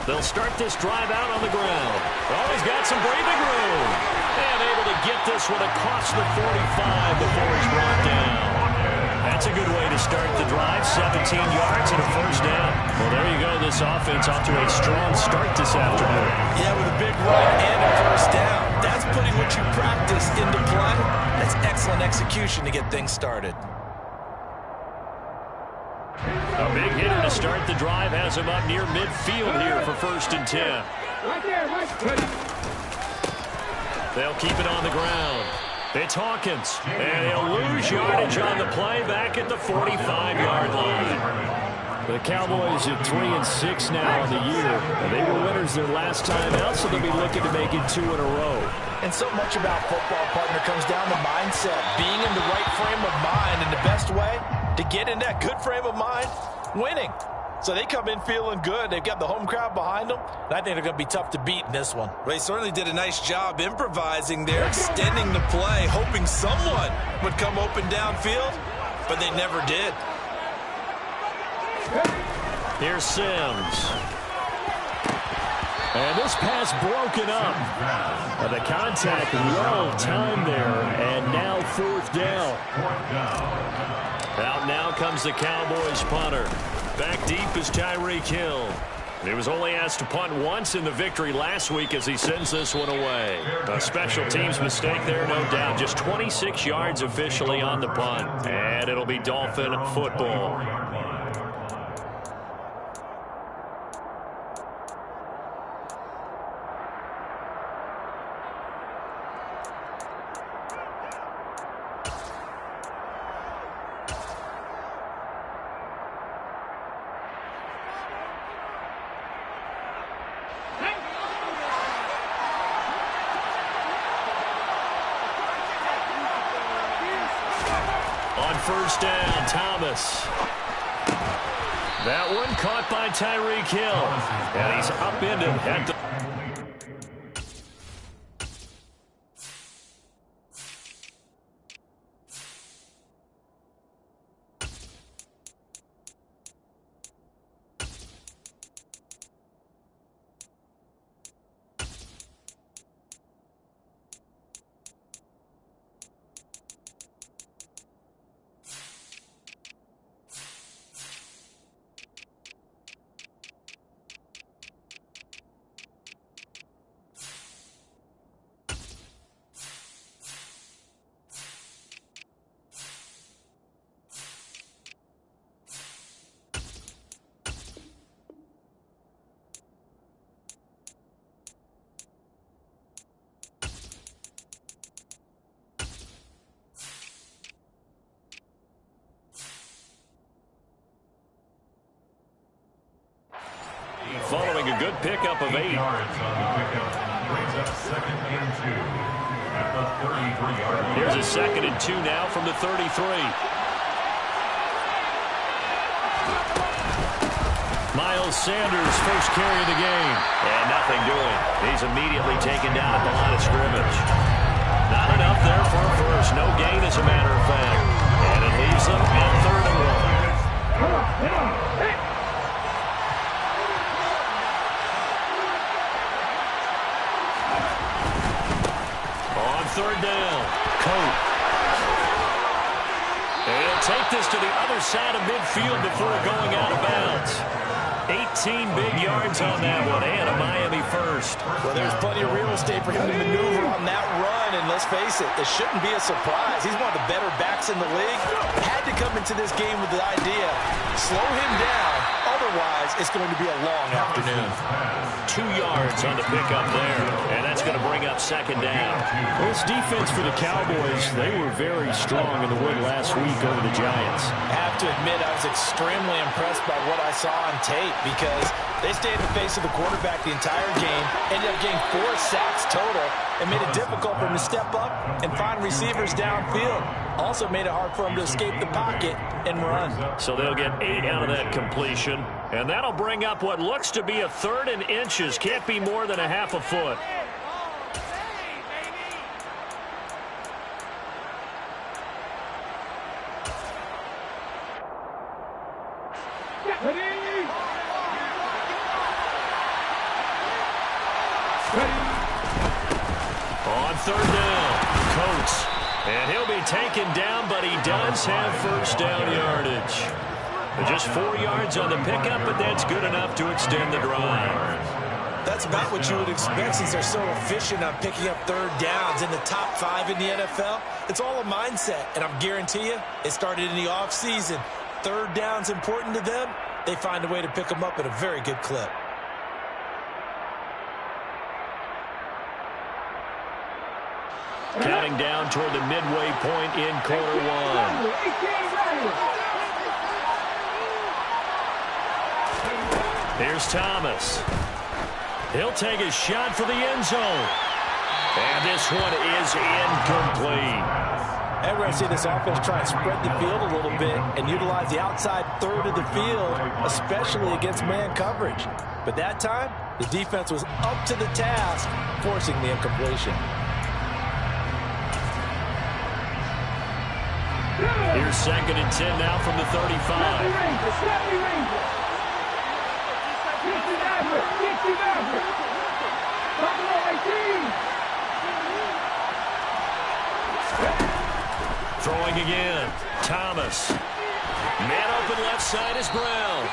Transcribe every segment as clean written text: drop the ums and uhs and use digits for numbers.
They'll start this drive out on the ground. Oh, he's got some breathing room. And able to get this one across the 45 before he's brought down. That's a good way to start the drive. 17 yards and a first down. Well, there you go. This offense off to a strong start this afternoon. Yeah, with a big run and a first down. That's putting what you practice into play. That's excellent execution to get things started. A big hitter to start the drive has him up near midfield here for 1st and 10. They'll keep it on the ground. It's Hawkins, and he'll lose yardage on the play back at the 45-yard line. The Cowboys at 3-6 now on the year. They were winners their last time out, so they'll be looking to make it 2 in a row. And so much about football, partner, comes down to mindset. Being in the right frame of mind, and the best way to get in that good frame of mind, winning. So they come in feeling good. They've got the home crowd behind them. And I think they're going to be tough to beat in this one. Well, they certainly did a nice job improvising there, extending the play, hoping someone would come open downfield, but they never did. Here's Sims. And this pass broken up. The contact well timed there, and now 4th down. Out now comes the Cowboys punter. Back deep is Tyreek Hill. He was only asked to punt once in the victory last week as he sends this one away. A special teams mistake there, no doubt. Just 26 yards officially on the punt. And it'll be Dolphin football. First down, Thomas. That one caught by Tyreek Hill. And he's upended at the... Following a good pickup of 8. Here's a 2nd and 2 now from the 33. Miles Sanders, first carry of the game. And nothing doing. He's immediately taken down at the line of scrimmage. Not enough there for a first. No gain, as a matter of fact. And it leaves them at 3rd and 1. Third down. Coat. And he'll take this to the other side of midfield before going out of bounds. 18 big yards on that one, and a Miami first. Well, there's plenty of real estate for him to maneuver on that run, and let's face it, this shouldn't be a surprise. He's one of the better backs in the league. Had to come into this game with the idea, slow him down, otherwise it's going to be a long afternoon. 2 yards on the pickup there, and that's going to bring up 2nd down. This defense for the Cowboys, they were very strong in the wood last week over the Giants. I have to admit, I was extremely impressed by what I saw on tape because they stayed in the face of the quarterback the entire game, ended up getting 4 sacks total, and made it difficult for him to step up and find receivers downfield. Also made it hard for him to escape the pocket and run. So they'll get 8 out of that completion, and that'll bring up what looks to be a 3rd and inches. Can't be more than a half a foot. On third down, Coates. And he'll be taken down, but he does have first down yardage. Just 4 yards on the pickup, but that's good enough to extend the drive. That's about what you would expect since they're so efficient on picking up third downs in the top 5 in the NFL. It's all a mindset, and I guarantee you, it started in the offseason. Third down's important to them. They find a way to pick them up at a very good clip. Counting down toward the midway point in quarter one. Here's Thomas. He'll take a shot for the end zone. And this one is incomplete. And we're going to see this offense try and spread the field a little bit and utilize the outside third of the field, especially against man coverage. But that time, the defense was up to the task, forcing the incompletion. Here's 2nd and 10 now from the 35. Throwing again. Thomas. Man open left side is Brown.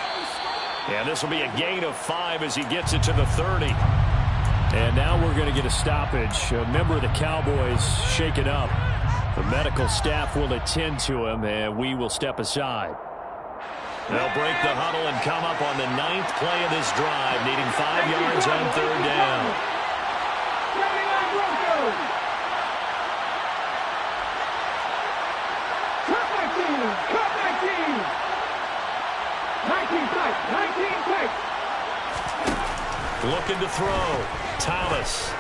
And this will be a gain of 5 as he gets it to the 30. And now we're going to get a stoppage. A member of the Cowboys shake it up. The medical staff will attend to him, and we will step aside. They'll break the huddle and come up on the 9th play of this drive, needing 5 yards on third down. Looking to throw. Thomas.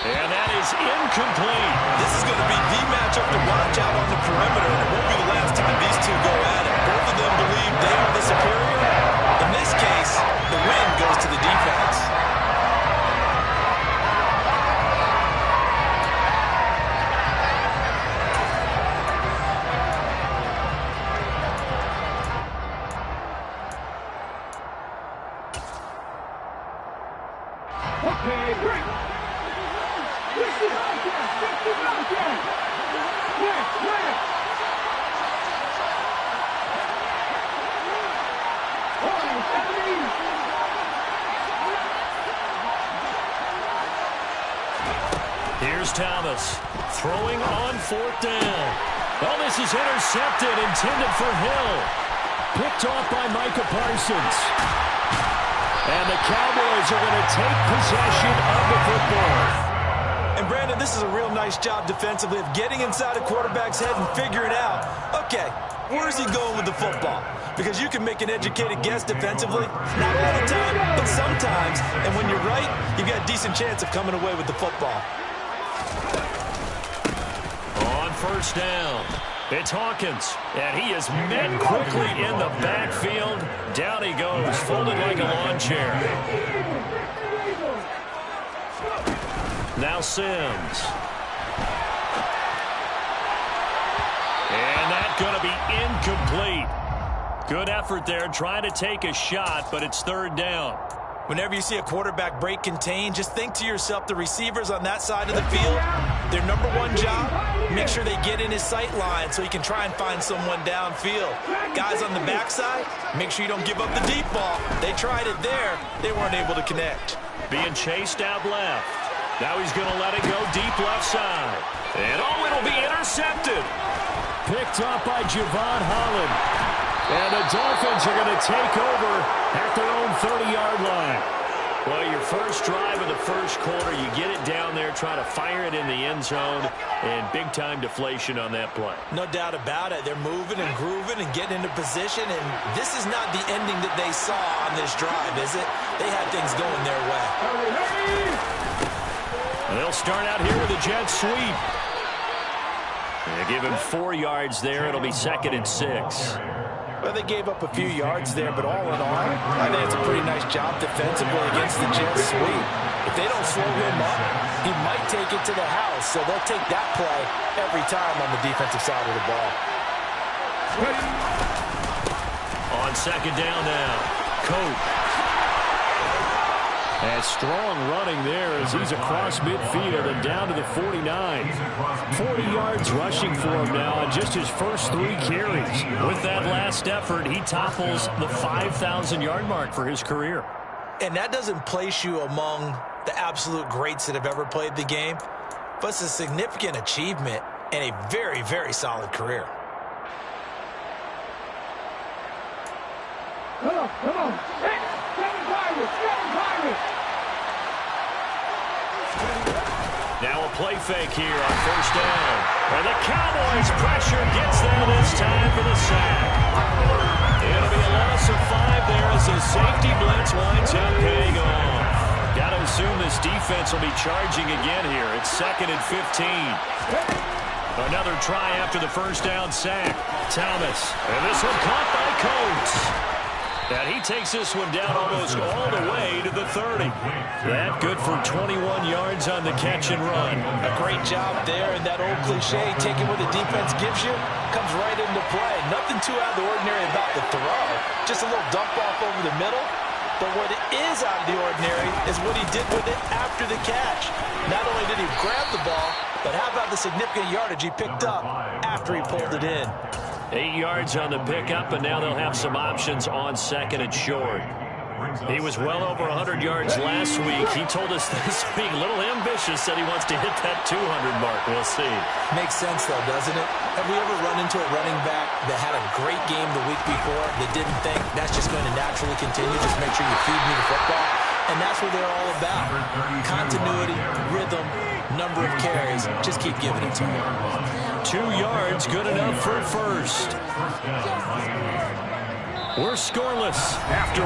And that is incomplete. This is going to be the matchup to watch out on the perimeter, and it won't be the last time these two go at it. Both of them believe they are the superior. In this case, the win goes to the defense. Here's Thomas throwing on 4th down. Oh, this is intercepted, intended for Hill. Picked off by Micah Parsons. And the Cowboys are going to take possession of the football. And Brandon, this is a real nice job defensively of getting inside a quarterback's head and figuring out, okay, where's he going with the football? Because you can make an educated guess defensively, not all the time, but sometimes. And when you're right, you've got a decent chance of coming away with the football. On 1st down, it's Hawkins, and he is met quickly in the backfield. Down he goes, folded like a lawn chair. Now Sims. And that's going to be incomplete. Good effort there, trying to take a shot, but it's 3rd down. Whenever you see a quarterback break contain, just think to yourself, the receivers on that side of the field, their number one job, make sure they get in his sight line so he can try and find someone downfield. Guys on the backside, make sure you don't give up the deep ball. They tried it there. They weren't able to connect. Being chased out left. Now he's going to let it go deep left side. And oh, it'll be intercepted. Picked up by Javon Holland. And the Dolphins are going to take over at their own 30-yard line. Well, your first drive of the first quarter, you get it down there, try to fire it in the end zone, and big-time deflation on that play. No doubt about it. They're moving and grooving and getting into position, and this is not the ending that they saw on this drive, is it? They had things going their way. They'll start out here with a jet sweep. They give him 4 yards there. It'll be 2nd and 6. Well, they gave up a few yards there, but all in all, I think it's a pretty nice job defensively against the jet sweep. If they don't slow him up, he might take it to the house, so they'll take that play every time on the defensive side of the ball. On 2nd down now, Cope. And strong running there as he's across midfield and down to the 49. 40 yards rushing for him now on just his first 3 carries. With that last effort, he topples the 5,000-yard mark for his career. And that doesn't place you among the absolute greats that have ever played the game, but it's a significant achievement and a very, very solid career. Come on. Seven Pirates. Now a play fake here on first down. And the Cowboys pressure gets there this time for the sack. It'll be a loss of 5 there as the safety blitz winds up paying off. Got to assume this defense will be charging again here. It's 2nd and 15. Another try after the first down sack. Thomas. And this one caught by Coates. And he takes this one down almost all the way to the 30. That good for 21 yards on the catch and run. A great job there, and that old cliche, taking what the defense gives you, comes right into play. Nothing too out of the ordinary about the throw. Just a little dump off over the middle. But what is out of the ordinary is what he did with it after the catch. Not only did he grab the ball, but how about the significant yardage he picked up after he pulled it in. 8 yards on the pickup, and now they'll have some options on 2nd and short. He was well over 100 yards last week. He told us this week, a little ambitious, said he wants to hit that 200 mark. We'll see. Makes sense, though, doesn't it? Have we ever run into a running back that had a great game the week before that didn't think that's just going to naturally continue? Just make sure you feed me the football. And that's what they're all about. Continuity, rhythm, number of carries. Just keep giving it to them. 2 yards, good enough for a first. We're scoreless after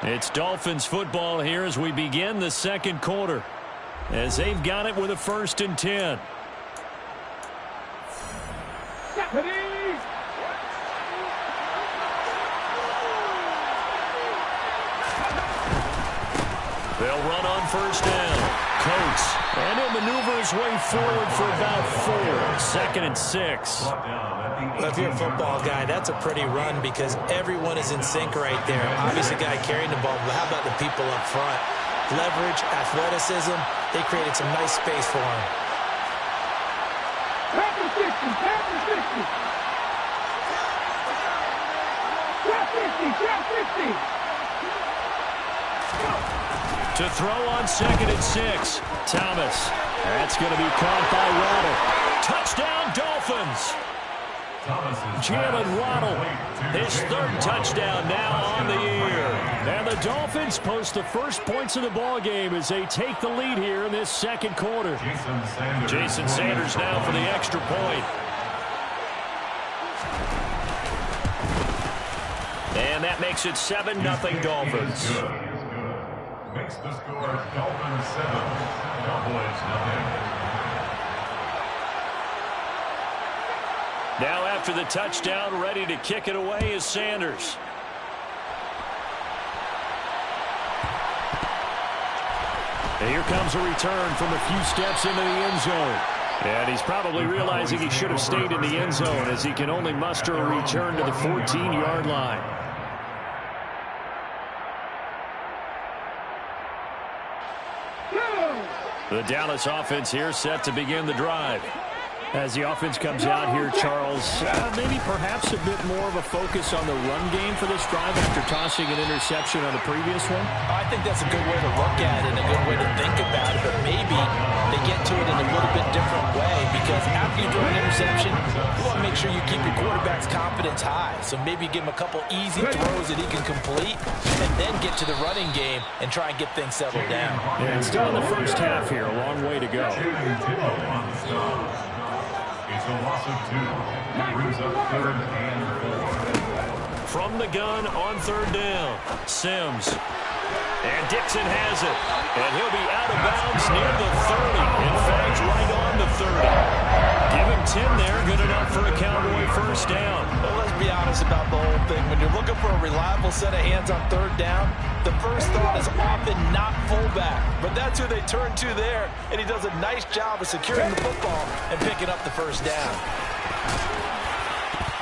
1. It's Dolphins football here as we begin the 2nd quarter. As they've got it with a 1st and 10. They'll run on first down. Coates, and he'll maneuver his way forward for about 4. 2nd and 6. Well, if you're a football guy, that's a pretty run because everyone is in sync right there. Obviously, the guy carrying the ball, but how about the people up front? Leverage, athleticism, they created some nice space for him. Pass 50. To throw on 2nd and 6. Thomas. That's going to be caught by Waddle. Touchdown, Dolphins. Jalen Waddle, his 3rd touchdown now on the year. And the Dolphins post the first points of the ball game as they take the lead here in this 2nd quarter. Jason Sanders now for the extra point. And that makes it 7-0 Dolphins. Makes the score Dolphins 7, Cowboys 0. Now after the touchdown, ready to kick it away is Sanders. And here comes a return from a few steps into the end zone. And he's probably realizing he should have stayed in the end zone as he can only muster a return to the 14-yard line. The Dallas offense here set to begin the drive. As the offense comes out here, Charles, maybe perhaps a bit more of a focus on the run game for this drive after tossing an interception on the previous one? I think that's a good way to look at it and a good way to think about it, but maybe they get to it in a little bit different way because after you throw an interception, you want to make sure you keep your quarterback's confidence high. So maybe give him a couple easy throws that he can complete and then get to the running game and try and get things settled down. Yeah, it's still in the first half here, a long way to go. It's a loss of 2. It brings up 3rd and 4. From the gun on 3rd down, Sims. And Dixon has it. And he'll be out of bounds near the 30. In fact, right on the 30. Give him 10 there. Good enough for a Cowboy first down. Well, let's be honest about the whole thing. When you're looking for a reliable set of hands on 3rd down, the first thought is often not fullback. But that's who they turn to there. And he does a nice job of securing the football and picking up the first down.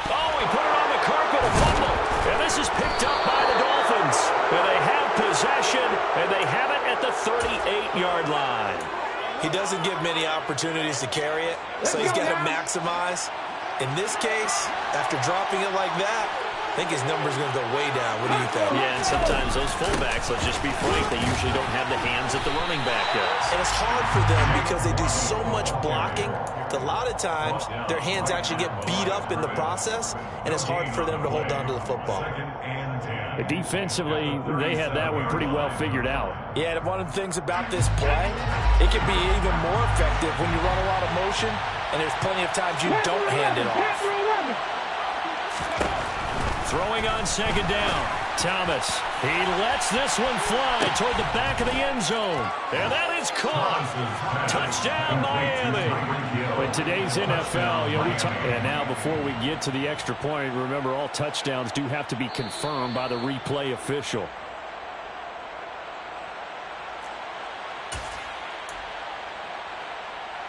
Oh, he put it on the carpet, a fumble. And this is picked 8-yard line. He doesn't give many opportunities to carry it, so he's got to maximize. In this case, after dropping it like that, I think his number's going to go way down. What do you think? Yeah, and sometimes those fullbacks, let's just be frank, they usually don't have the hands that the running back does. And it's hard for them because they do so much blocking that a lot of times their hands actually get beat up in the process, and it's hard for them to hold on to the football. Defensively, they had that one pretty well figured out. Yeah, and one of the things about this play, it can be even more effective when you run a lot of motion, and there's plenty of times you don't hand it off. Throwing on second down. Thomas. He lets this one fly toward the back of the end zone. And that is caught. Touchdown, Miami. In today's NFL, and now before we get to the extra point, remember all touchdowns do have to be confirmed by the replay official.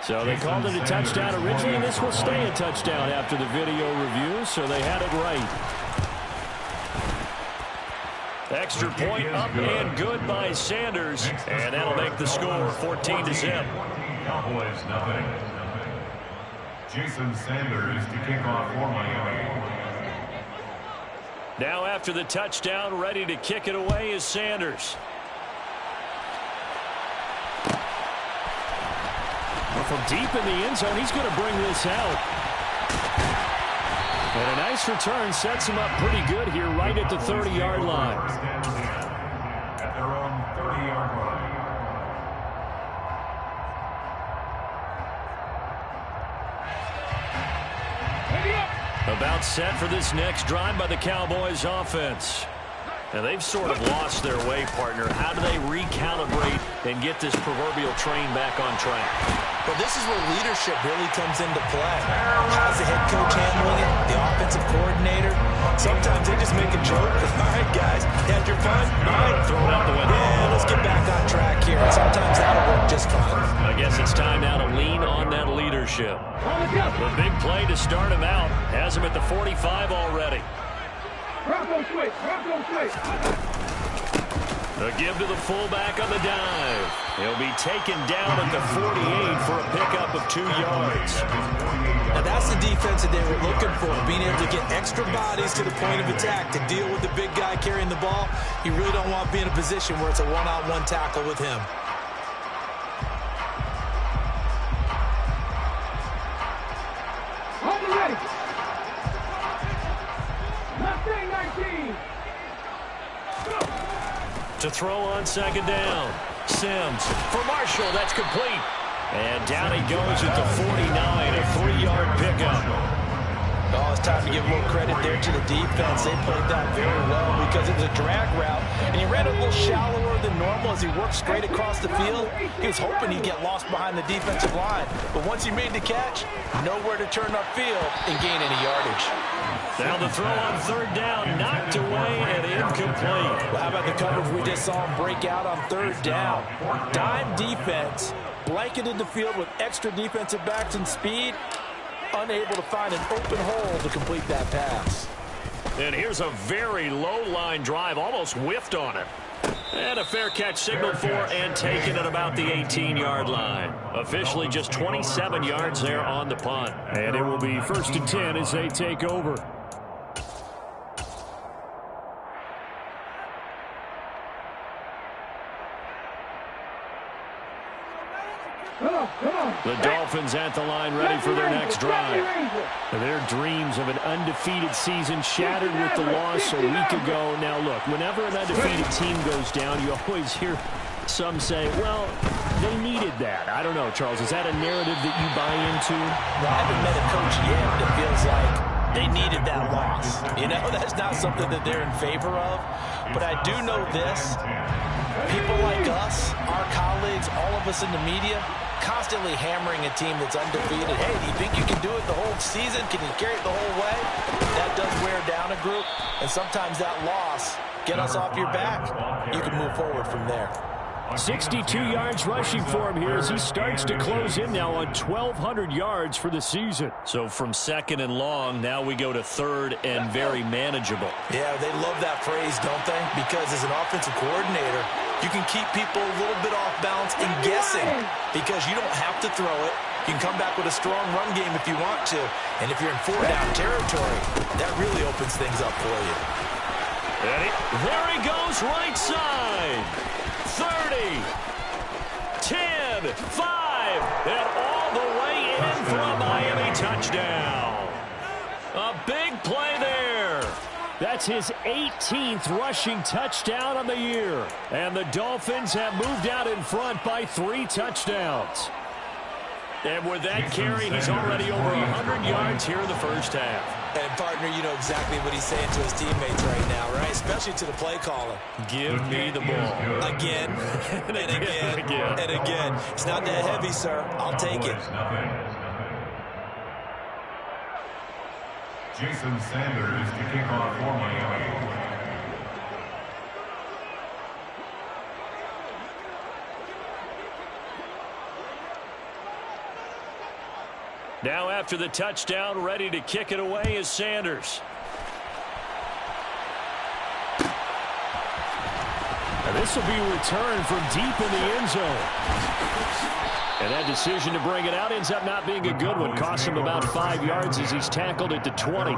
So they called it a touchdown originally, and this will stay a touchdown after the video review, so they had it right. Extra point up and good by Sanders, and that'll make the score 14-0. Cowboys nothing. Jason Sanders to kick off for Miami. Now after the touchdown, ready to kick it away is Sanders. From deep in the end zone, he's going to bring this out. And a nice return sets him up pretty good here right at the 30-yard line. At their own 30-yard line. About set for this next drive by the Cowboys offense. And they've sort of lost their way, partner. How do they recalibrate and get this proverbial train back on track? Well, this is where leadership really comes into play. How's the head coach handling it? The offensive coordinator? Sometimes they just make a joke. All right, guys, had your fun? All right, throw it out the window. Yeah, let's get back on track here. And sometimes that'll work just fine. I guess it's time now to lean on that leadership. The big play to start him out has him at the 45 already. The give to the fullback on the dive. He'll be taken down at the 48 for a pickup of 2 yards. Now that's the defense that they were looking for, being able to get extra bodies to the point of attack to deal with the big guy carrying the ball. You really don't want to be in a position where it's a one-on-one tackle with him. To throw on second down. Sims for Marshall. That's complete. And down he goes at the 49, a 3-yard pickup. Oh, it's time to give a little credit there to the defense. They played that very well because it was a drag route, and he ran a little shallower than normal as he worked straight across the field. He was hoping he'd get lost behind the defensive line, but once he made the catch, nowhere to turn upfield and gain any yardage. Now the throw on third down, knocked away and incomplete. Well, how about the coverage we just saw him break out on third down? Dime defense, blanketed the field with extra defensive backs and speed, unable to find an open hole to complete that pass. And here's a very low line drive, almost whiffed on it. And a fair catch signaled for and taken at about the 18-yard line. Officially just 27 yards there on the punt. And it will be 1st and 10 as they take over. The Dolphins at the line ready for their next drive. Their dreams of an undefeated season shattered with the loss a week ago. Now look, whenever an undefeated team goes down, you always hear some say, well, they needed that. I don't know, Charles, is that a narrative that you buy into? Well, I haven't met a coach yet that feels like they needed that loss. You know, that's not something that they're in favor of. But I do know this. People like us, our colleagues, all of us in the media, constantly hammering a team that's undefeated. Hey, do you think you can do it the whole season? Can you carry it the whole way? That does wear down a group, and sometimes that loss, get us off your back, you can move forward from there. 62 yards rushing for him here as he starts to close in now on 1,200 yards for the season. So from second and long, now we go to third and very manageable. Yeah, they love that phrase, don't they? Because as an offensive coordinator, You can keep people a little bit off balance and guessing because you don't have to throw it. You can come back with a strong run game if you want to. And if you're in 4-down territory, that really opens things up for you. There he goes, right side. 30, 10, 5, and all the way in for a Miami touchdown. A big play there. That's his 18th rushing touchdown on the year. And the Dolphins have moved out in front by 3 touchdowns. And with that carry, he's already over 100 yards here in the first half. And, partner, you know exactly what he's saying to his teammates right now, right? Especially to the play caller. Give me the ball. Again, and again, and again. It's not that heavy, sir. I'll take it. Jason Sanders to kick off for Miami. Now after the touchdown, ready to kick it away is Sanders. And this will be returned from deep in the end zone. And that decision to bring it out ends up not being a good one. Cost him about 5 yards as he's tackled at the 20.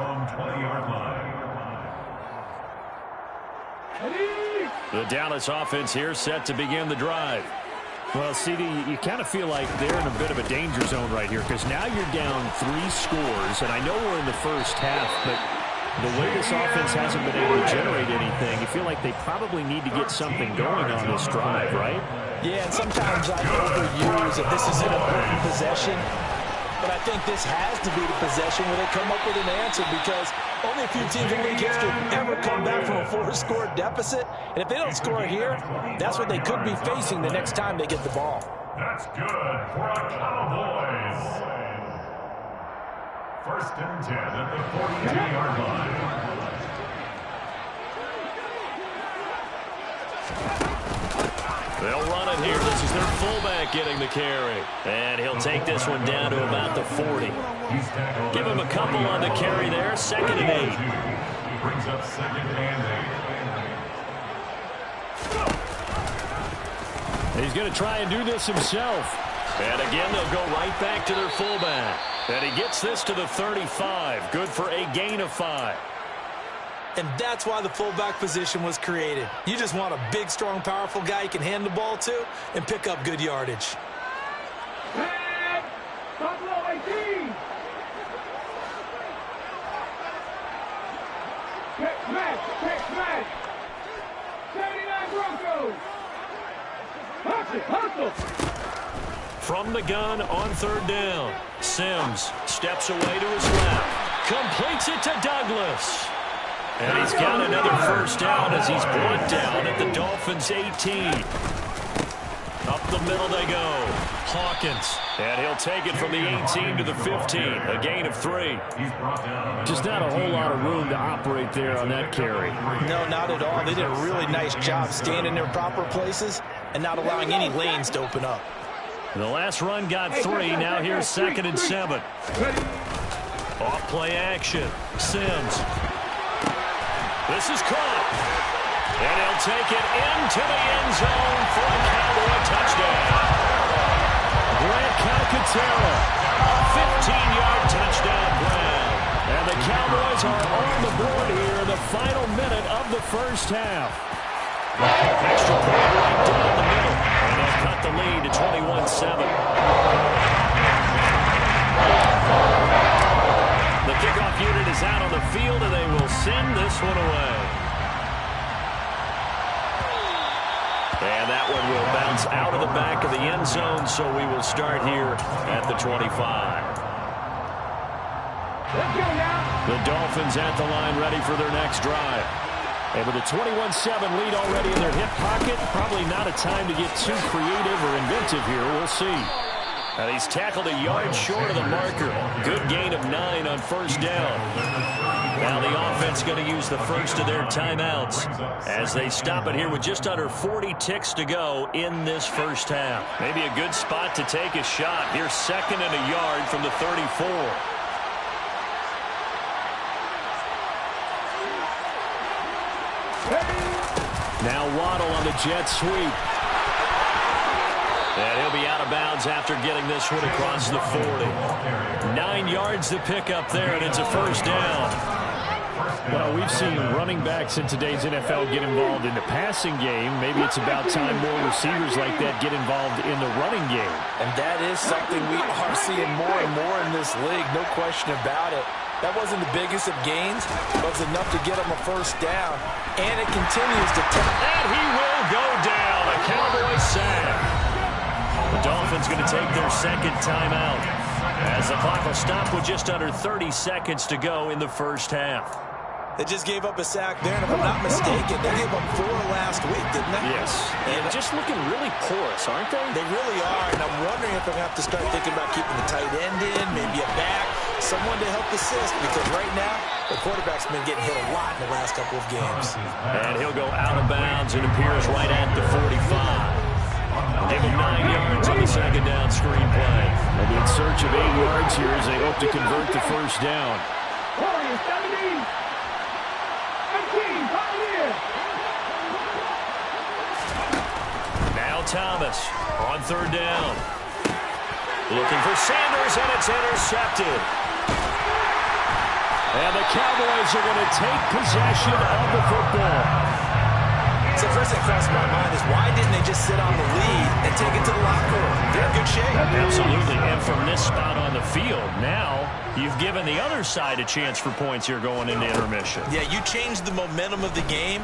The Dallas offense here set to begin the drive. Well, CD, you kind of feel like they're in a bit of a danger zone right here because now you're down 3 scores, and I know we're in the first half, but the way this offense hasn't been able to generate anything, you feel like they probably need to get something going on this drive, right? Yeah, and sometimes I overuse if this is an important possession, but I think this has to be the possession where they come up with an answer because only a few teams in league history ever come back from a 4-score deficit. And if they don't score here, that's what they could be facing the next time they get the ball. That's good for our Cowboys. 1st and 10 at the 42-yard line. They'll run it here. This is their fullback getting the carry. And he'll take this one down to about the 40. Give him a couple on the carry there. 2nd and 8. Brings up 2nd and 8. He's going to try and do this himself. And again, they'll go right back to their fullback. And he gets this to the 35. Good for a gain of 5. And that's why the fullback position was created. You just want a big, strong, powerful guy you can hand the ball to and pick up good yardage. Buffalo 18. Pick smash. 79 Broncos. Hustle. From the gun on 3rd down. Sims steps away to his left. Completes it to Douglas. And he's got another 1st down as he's brought down at the Dolphins' 18. Up the middle they go. Hawkins. And he'll take it from the 18 to the 15. A gain of 3. Just not a whole lot of room to operate there on that carry. No, not at all. They did a really nice job staying in their proper places and not allowing any lanes to open up. The last run got 3. Now here's 2nd and 7. Off play action. Sims. This is caught. And he'll take it into the end zone for a Cowboy touchdown. Grant Calcaterra, A 15-yard touchdown grab. and the Cowboys are on the board here in the final minute of the first half. Extra point right down the middle. And they'll cut the lead to 21-7. The kickoff unit is out on the field, and they will send this one away. And that one will bounce out of the back of the end zone, so we will start here at the 25. Let's go now. The Dolphins at the line ready for their next drive. And with a 21-7 lead already in their hip pocket, probably not a time to get too creative or inventive here. We'll see. And he's tackled a yard short of the marker. Good gain of 9 on 1st down. Now the offense going to use the first of their timeouts as they stop it here with just under 40 ticks to go in this first half. Maybe a good spot to take a shot. Here's 2nd and a yard from the 34. Now Waddle on the jet sweep. And he'll be out of bounds after getting this one across the 40. 9 yards to pick up there, and it's a first down. Well, we've seen running backs in today's NFL get involved in the passing game. Maybe it's about time more receivers like that get involved in the running game. And that is something we are seeing more and more in this league, no question about it. That wasn't the biggest of gains, but it was enough to get him a first down. And it continues to tap. And he will go down. A Cowboy sack. The Dolphins going to take their second timeout as the clock will stop with just under 30 seconds to go in the first half. They just gave up a sack there, and if I'm not mistaken, they gave up 4 last week, didn't they? Yes. And just looking really porous, aren't they? They really are, and I'm wondering if they're going to have to start thinking about keeping the tight end in, maybe a back, someone to help assist, because right now, the quarterback's been getting hit a lot in the last couple of games. And he'll go out of bounds and appears right at the 45. Give him 9 yards on the second down screen play. They'll be in search of 8 yards here as they hope to convert the first down. Warriors, 70. 18, Pioneer. Now Thomas on third down. Looking for Sanders, and it's intercepted. And the Cowboys are going to take possession of the football. So first thing crossed my mind is why didn't they just sit on the lead and take it to the locker room? They're in good shape. Absolutely. And from this spot on the field, now you've given the other side a chance for points here going into intermission. Yeah, you changed the momentum of the game,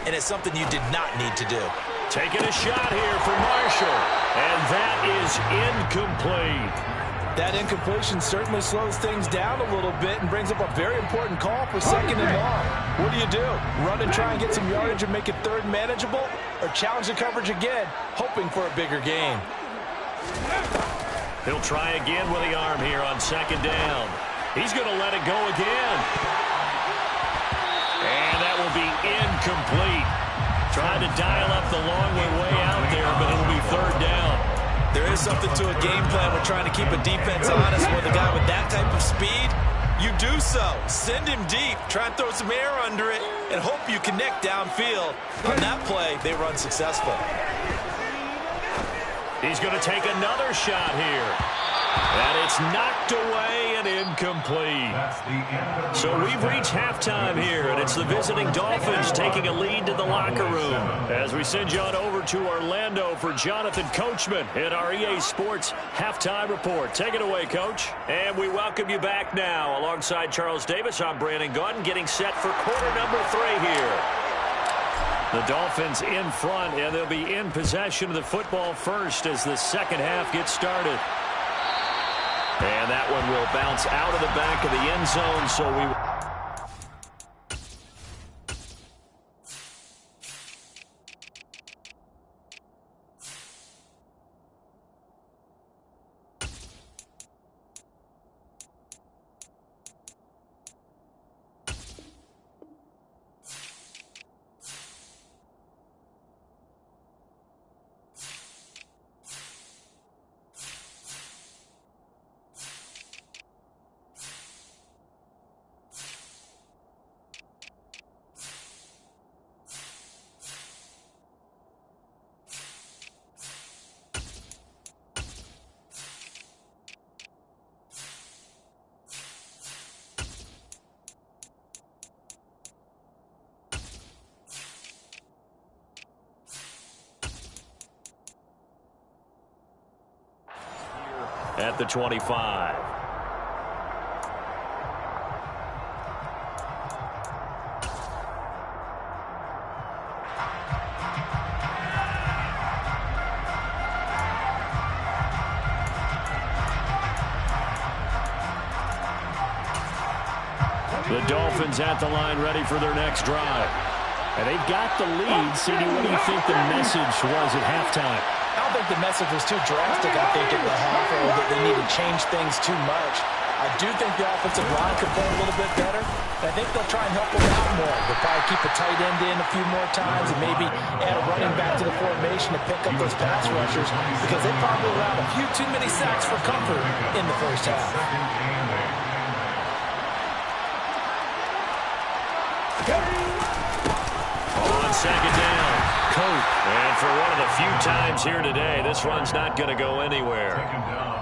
and it's something you did not need to do. Taking a shot here for Marshall, and that is incomplete. That incompletion certainly slows things down a little bit and brings up a very important call for second and long. What do? Run and try and get some yardage and make it third manageable, or challenge the coverage again, hoping for a bigger gain? He'll try again with the arm here on second down. He's going to let it go again. And that will be incomplete. Trying to dial up the long way out there, but it'll be third down. There is something to a game plan when trying to keep a defense honest with a guy with that type of speed. You do so. Send him deep. Try and throw some air under it and hope you connect downfield. On that play, they were unsuccessful. He's going to take another shot here. And it's knocked away and incomplete. So we've reached halftime here, and it's the visiting Dolphins taking a lead to the locker room. As we send you on over to Orlando for Jonathan Coachman in our EA Sports Halftime Report. Take it away, Coach. And we welcome you back now. Alongside Charles Davis, I'm Brandon Gaudin, getting set for quarter number 3 here. The Dolphins in front, and they'll be in possession of the football first as the second half gets started. And that one will bounce out of the back of the end zone, so we... at the 25. The Dolphins at the line ready for their next drive. And they've got the lead. CD, what do you think the message was at halftime? I don't think the message was too drastic, I think, at the half, or that they need to change things too much. I do think the offensive line could play a little bit better. And I think they'll try and help them out more. They'll probably keep a tight end in a few more times and maybe add a running back to the formation to pick up those pass rushers, because they probably allowed a few too many sacks for comfort in the first half. On second down. And for one of the few times here today, this run's not going to go anywhere.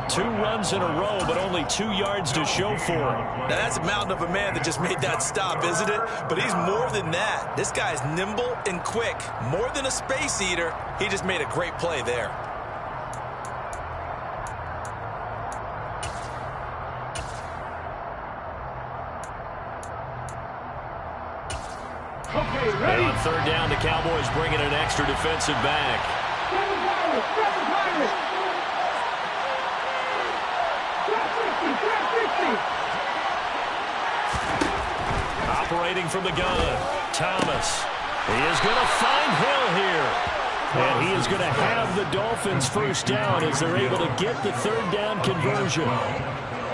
2 runs in a row, but only 2 yards to show for it. Now, that's a mountain of a man that just made that stop, isn't it? But he's more than that. This guy's nimble and quick. More than a space eater, he just made a great play there. And on 3rd down, the Cowboys bring in an extra defensive back. Operating from the gun, Thomas. He is going to find Hill here. And he is going to have the Dolphins first down as they're able to get the 3rd down conversion.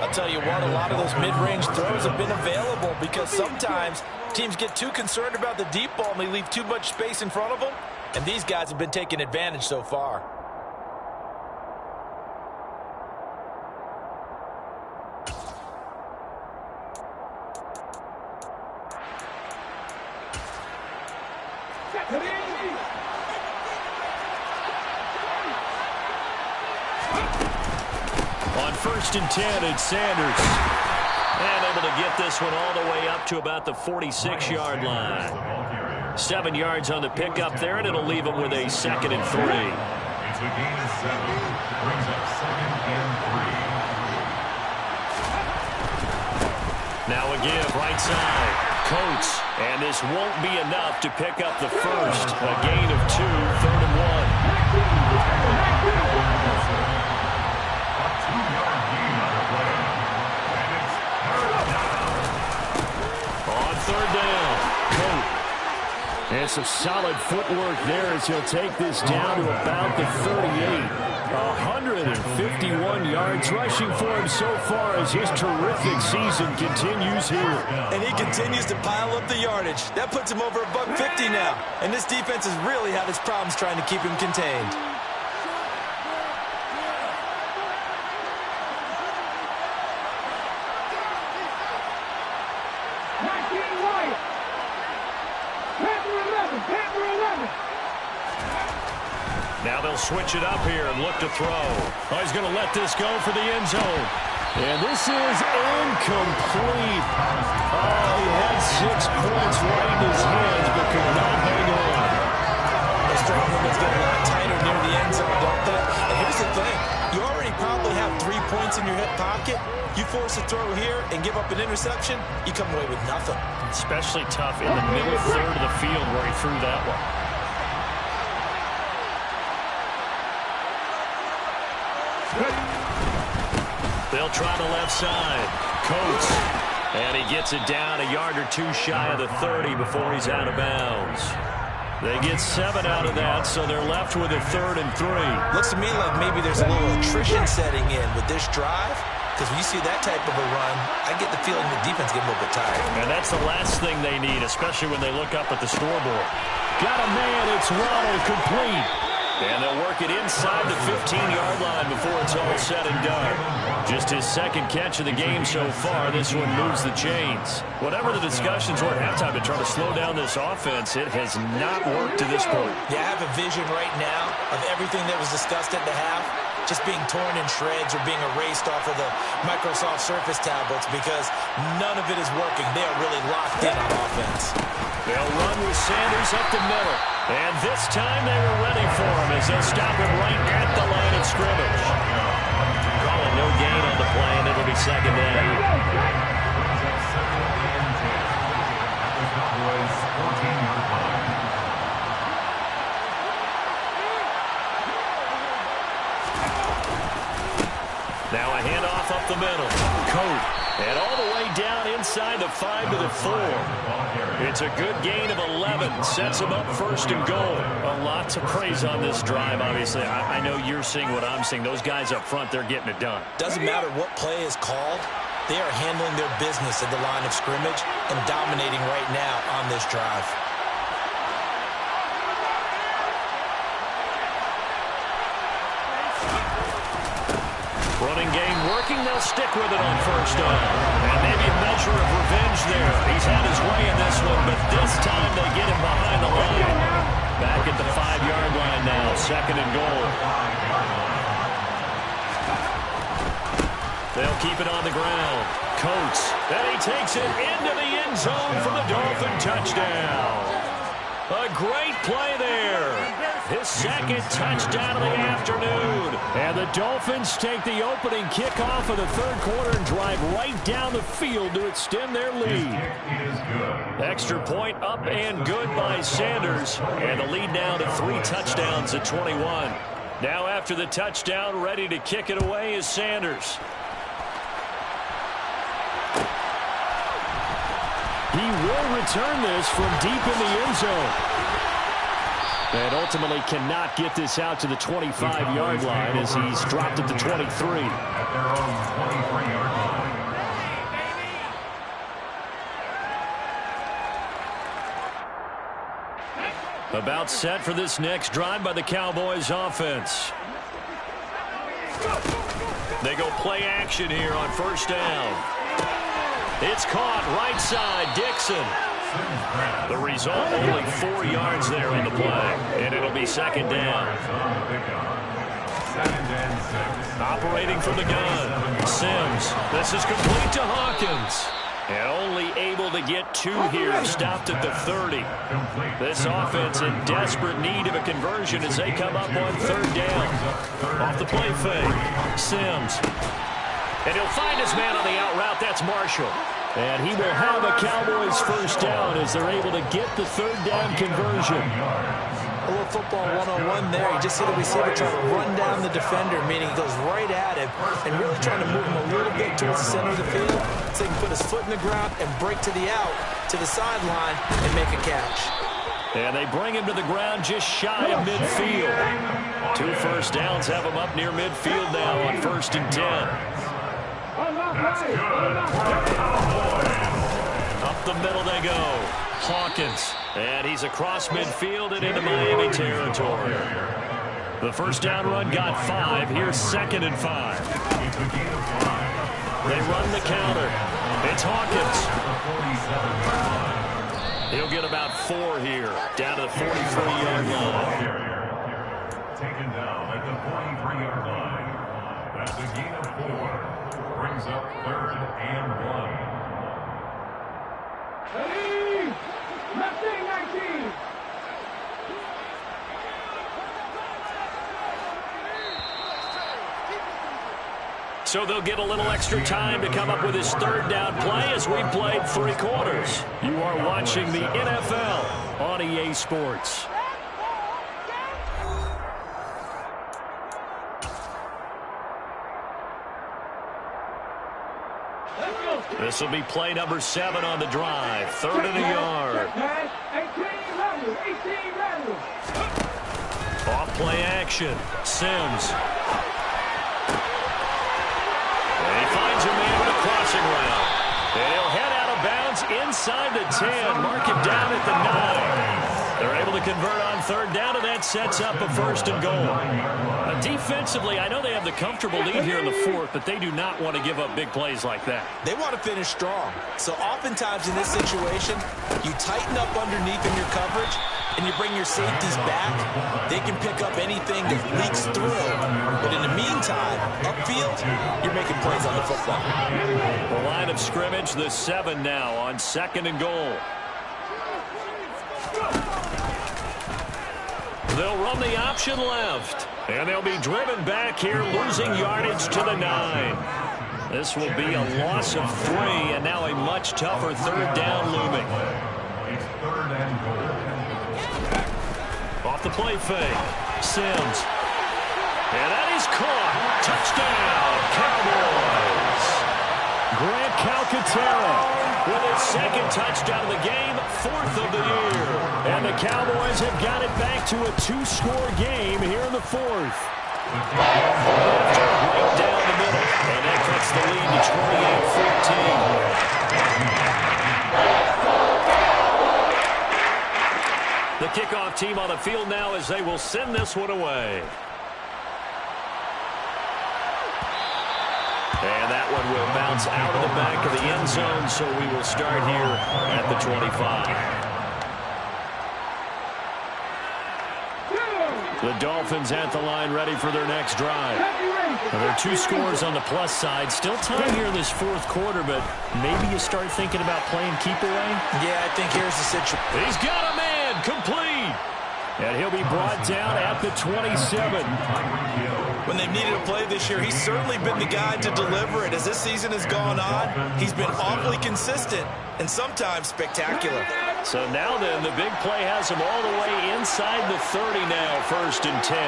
I'll tell you what, a lot of those mid-range throws have been available because sometimes teams get too concerned about the deep ball and they leave too much space in front of them. And these guys have been taking advantage so far. On 1st and 10, it's Sanders. And able to get this one all the way up to about the 46-yard line. 7 yards on the pickup there, and it'll leave him with a 2nd and 3. It's a gain of 7. Brings up 2nd and 3. Now a give, right side. Coates. And this won't be enough to pick up the first. A gain of 2, 3rd and 1. On 3rd down, Coat. And some solid footwork there as he'll take this down to about the 38. 151 yards rushing for him so far as his terrific season continues here. And he continues to pile up the yardage. That puts him over $150 now. And this defense has really had its problems trying to keep him contained. Now they'll switch it up here and look to throw. Oh, he's going to let this go for the end zone. And this is incomplete. Oh, he had 6 points right in his hands, but could not hang on. Those strong windows get a lot tighter near the end zone, don't they? And here's the thing. You already probably have 3 points in your hip pocket. You force a throw here and give up an interception, you come away with nothing. Especially tough in the middle third of the field where he threw that one. They'll try the left side. Coates. And he gets it down a yard or 2 shy of the 30 before he's out of bounds. They get 7 out of that, so they're left with a 3rd and 3. Looks to me like maybe there's a little attrition setting in with this drive. Because when you see that type of a run, I get the feeling the defense getting a little bit tired. And that's the last thing they need, especially when they look up at the scoreboard. Got a man, it's Ronald, complete. And they'll work it inside the 15-yard line before it's all said and done. Just his 2nd catch of the game so far. This one moves the chains. Whatever the discussions were at halftime to try to slow down this offense, it has not worked to this point. Yeah, I have a vision right now of everything that was discussed at the half just being torn in shreds or being erased off of the Microsoft Surface tablets because none of it is working. They are really locked in on offense. They'll run with Sanders up the middle. And this time they were ready for him as they'll stop him right at the line of scrimmage. Calling no gain on the play, and it'll be 2nd down. Now a handoff up the middle. Coat. And all the way down inside the 5 to the 4. It's a good gain of 11. Sets him up 1st and goal. A lot to praise on this drive, obviously. I know you're seeing what I'm seeing. Those guys up front, they're getting it done. Doesn't matter what play is called. They are handling their business at the line of scrimmage and dominating right now on this drive. Running game working. They'll stick with it on 1st down. And maybe a measure of revenge there. He's had his way in this one, but this time they get him behind the line. Back at the 5-yard line. second and goal. They'll keep it on the ground. Coates, and he takes it into the end zone for the Dolphin touchdown. A great play there. His second touchdown of the afternoon. And the Dolphins take the opening kickoff of the third quarter and drive right down the field to extend their lead. Extra point up and good by Sanders. And the lead now to 3 touchdowns at 21. Now after the touchdown, ready to kick it away is Sanders. He will return this from deep in the end zone. And ultimately cannot get this out to the 25-yard line as he's dropped at the 23. At their own 23-yard line. About set for this next drive by the Cowboys offense. They go play action here on first down. It's caught right side, Dixon. The result, only 4 yards there on the play, and it'll be second down. Operating from the gun, Sims. This is complete to Hawkins. And only able to get 2 here, stopped at the 30. This offense in desperate need of a conversion as they come up on third down. Off the play fake, Sims. And he'll find his man on the out route. That's Marshall. And he will have a Cowboys first down as they're able to get the third down conversion. A little football one-on-one there. You just see the receiver trying to run down the defender, meaning he goes right at him and really trying to move him a little bit towards the center of the field so he can put his foot in the ground and break to the out, to the sideline, and make a catch. And they bring him to the ground just shy of midfield. 2 first downs have him up near midfield now on 1st and 10. That's good. Up the middle they go. Hawkins. And he's across midfield and into Miami territory. The first down run got 5. Here's 2nd and 5. They run the counter. It's Hawkins. He'll get about 4 here. Down to the 43-yard line. Taken down at the 43-yard line. That's a gain of 4. Brings up 3rd and 1. Ready? Left 19. So they'll get a little extra time to come up with his third down play as we played 3 quarters. You are watching the NFL on EA Sports. This will be play number 7 on the drive. 3rd and a yard. 18 random. Off play action. Sims. And he finds a man with a crossing route. And he'll head out of bounds inside the 10. Mark him down at the 9. They're able to convert on third down, and that sets up a 1st and goal. Defensively, I know they have the comfortable lead here in the 4th, but they do not want to give up big plays like that. They want to finish strong. So oftentimes in this situation, you tighten up underneath in your coverage, and you bring your safeties back. They can pick up anything that leaks through. But in the meantime, upfield, you're making plays on the football. The line of scrimmage, the 7 now on 2nd and goal. They'll run the option left. And they'll be driven back here, losing yardage to the 9. This will be a loss of 3, and now a much tougher third down looming. It's 3rd and goal. Off the play fake. Sims. And that is caught. Touchdown, Cowboys. Grant Calcaterra with his 2nd touchdown of the game, 4th of the year. And the Cowboys have got it back to a 2-score game here in the 4th. Right down the middle, and that cuts the lead to 28-14. The kickoff team on the field now as they will send this one away. And that one will bounce out of the back of the end zone, so we will start here at the 25. The Dolphins at the line ready for their next drive. Well, there are 2 scores on the plus side. Still time here in this 4th quarter, but maybe you start thinking about playing keep away? Yeah, I think here's the situation. He's got a man complete. And he'll be brought down at the 27. When they've needed a play this year, he's certainly been the guy to deliver it. As this season has gone on, he's been awfully consistent and sometimes spectacular. So now then, the big play has him all the way inside the 30 now, 1st and 10.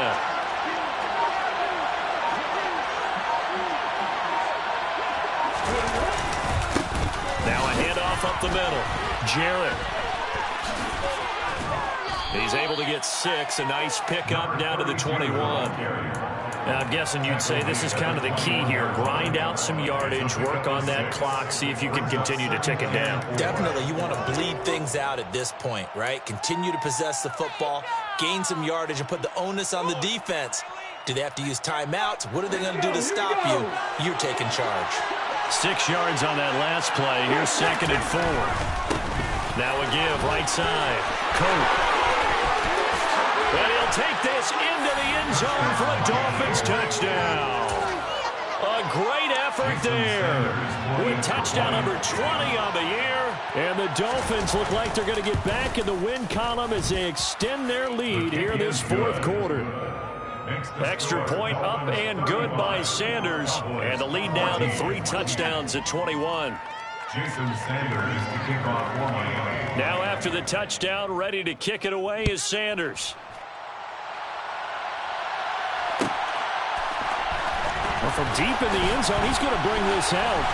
Now a handoff up the middle. Jarrett. He's able to get 6. A nice pickup down to the 21. Now, I'm guessing you'd say this is kind of the key here. Grind out some yardage, work on that clock, see if you can continue to tick it down. Definitely. You want to bleed things out at this point, right? Continue to possess the football, gain some yardage, and put the onus on the defense. Do they have to use timeouts? What are they going to do to stop you? You're taking charge. 6 yards on that last play. Here's 2nd and 4. Now a give, right side. Cope. And he'll take this into the end zone for a Dolphins touchdown. A great effort there. With touchdown number 20 on the year. And the Dolphins look like they're going to get back in the win column as they extend their lead here this 4th quarter. Extra point up and good by Sanders. And the lead now to 3 touchdowns at 21. Jason Sanders to kick off for Miami. Now after the touchdown, ready to kick it away is Sanders. Well, from deep in the end zone, he's going to bring this out.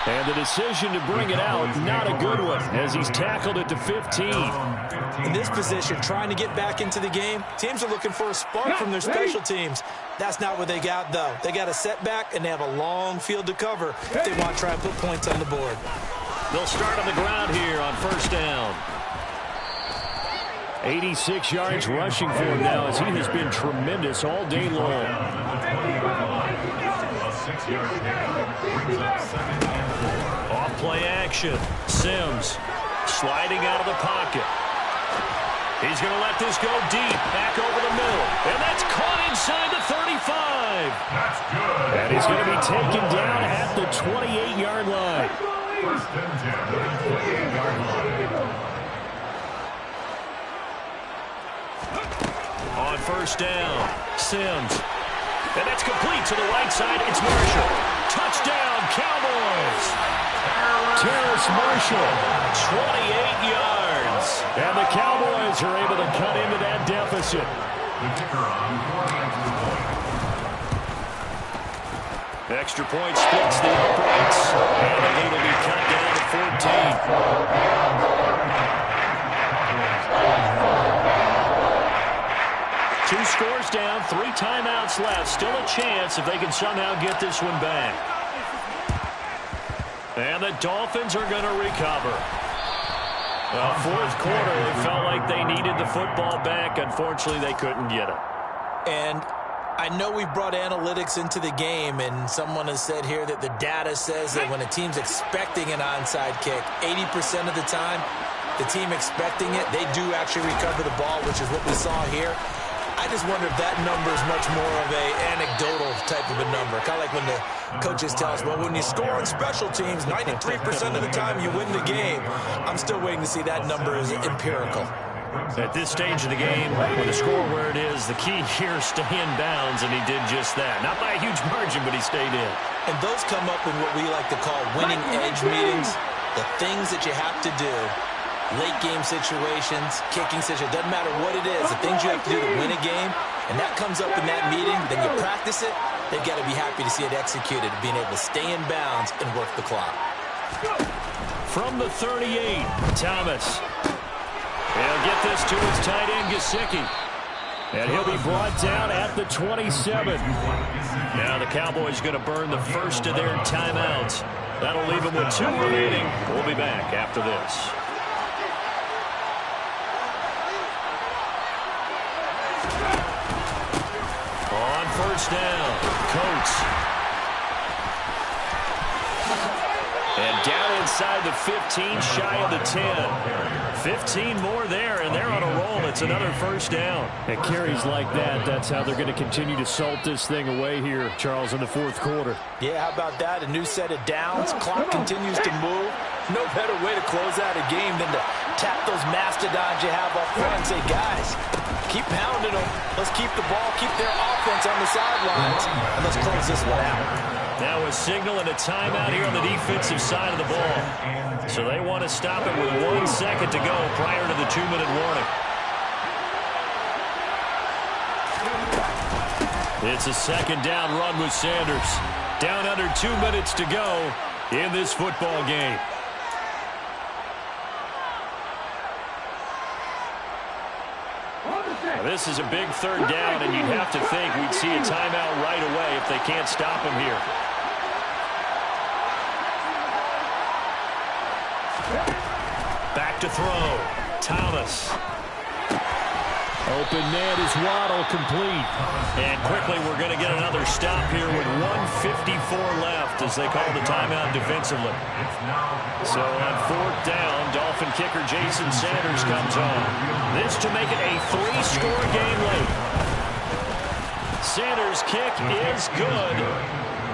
And the decision to bring it out, not a good one, as he's tackled at the 15. In this position, trying to get back into the game, teams are looking for a spark from their special teams. That's not what they got, though. They got a setback, and they have a long field to cover if they want to try and put points on the board. They'll start on the ground here on 1st down. 86 yards rushing for him now, as he has been tremendous all day long. A 6-yard pickup brings up 2nd and 4. Off play action. Sims sliding out of the pocket. He's going to let this go deep, back over the middle. And that's caught inside the 35. That's good. And he's going to be taken down at the 28-yard line. 1st and 10 at the 28-yard line. On 1st down, Sims. And that's complete to the right side. It's Marshall. Touchdown, Cowboys. Terrace Marshall, 28 yards. And the Cowboys are able to cut into that deficit. The kicker on 4 extra points. Extra point splits the uprights. And the lead will be cut down to 14. 2 scores down, 3 timeouts left. Still a chance if they can somehow get this one back. And the Dolphins are going to recover. Well, 4th quarter, it felt like they needed the football back. Unfortunately, they couldn't get it. And I know we brought analytics into the game, and someone has said here that the data says that when a team's expecting an onside kick, 80% of the time, the team expecting it, they do actually recover the ball, which is what we saw here. I just wonder if that number is much more of a anecdotal type of a number. Kind of like when the coaches tell us, well, when you score on special teams, 93% of the time you win the game. I'm still waiting to see that number is empirical. At this stage of the game, with the score where it is, the key here is stay in bounds, and he did just that. Not by a huge margin, but he stayed in. And those come up in what we like to call winning edge meetings, the things that you have to do. Late game situations, kicking situations, doesn't matter what it is, the things you have to do to win a game, and that comes up in that meeting, then you practice it, they've got to be happy to see it executed, being able to stay in bounds and work the clock. From the 38, Thomas. He'll get this to his tight end, Gesicki. And he'll be brought down at the 27. Now the Cowboys going to burn the first of their timeouts. That'll leave them with 2 remaining. We'll be back after this. On 1st down, Coates. And down inside the 15, shy of the 10. 15 more there, and they're on a roll at It's another first down. And carries like that, that's how they're going to continue to salt this thing away here, Charles, in the fourth quarter. Yeah, how about that? A new set of downs. Clock continues to move. No better way to close out a game than to tap those mastodons you have up front and say, guys, keep pounding them. Let's keep the ball, keep their offense on the sidelines, and let's close this one out. Now a signal and a timeout here on the defensive side of the ball. So they want to stop it with 1 second to go prior to the 2-minute warning. It's a second down run with Sanders. Down under 2 minutes to go in this football game. This is a big third down, and you'd have to think we'd see a timeout right away if they can't stop him here. Back to throw. Thomas. Open net is Waddle, complete. And quickly we're going to get another stop here with 1:54 left as they call the timeout defensively. So on fourth down, Dolphin kicker Jason Sanders comes on. This to make it a 3-score game late. Sanders' kick is good.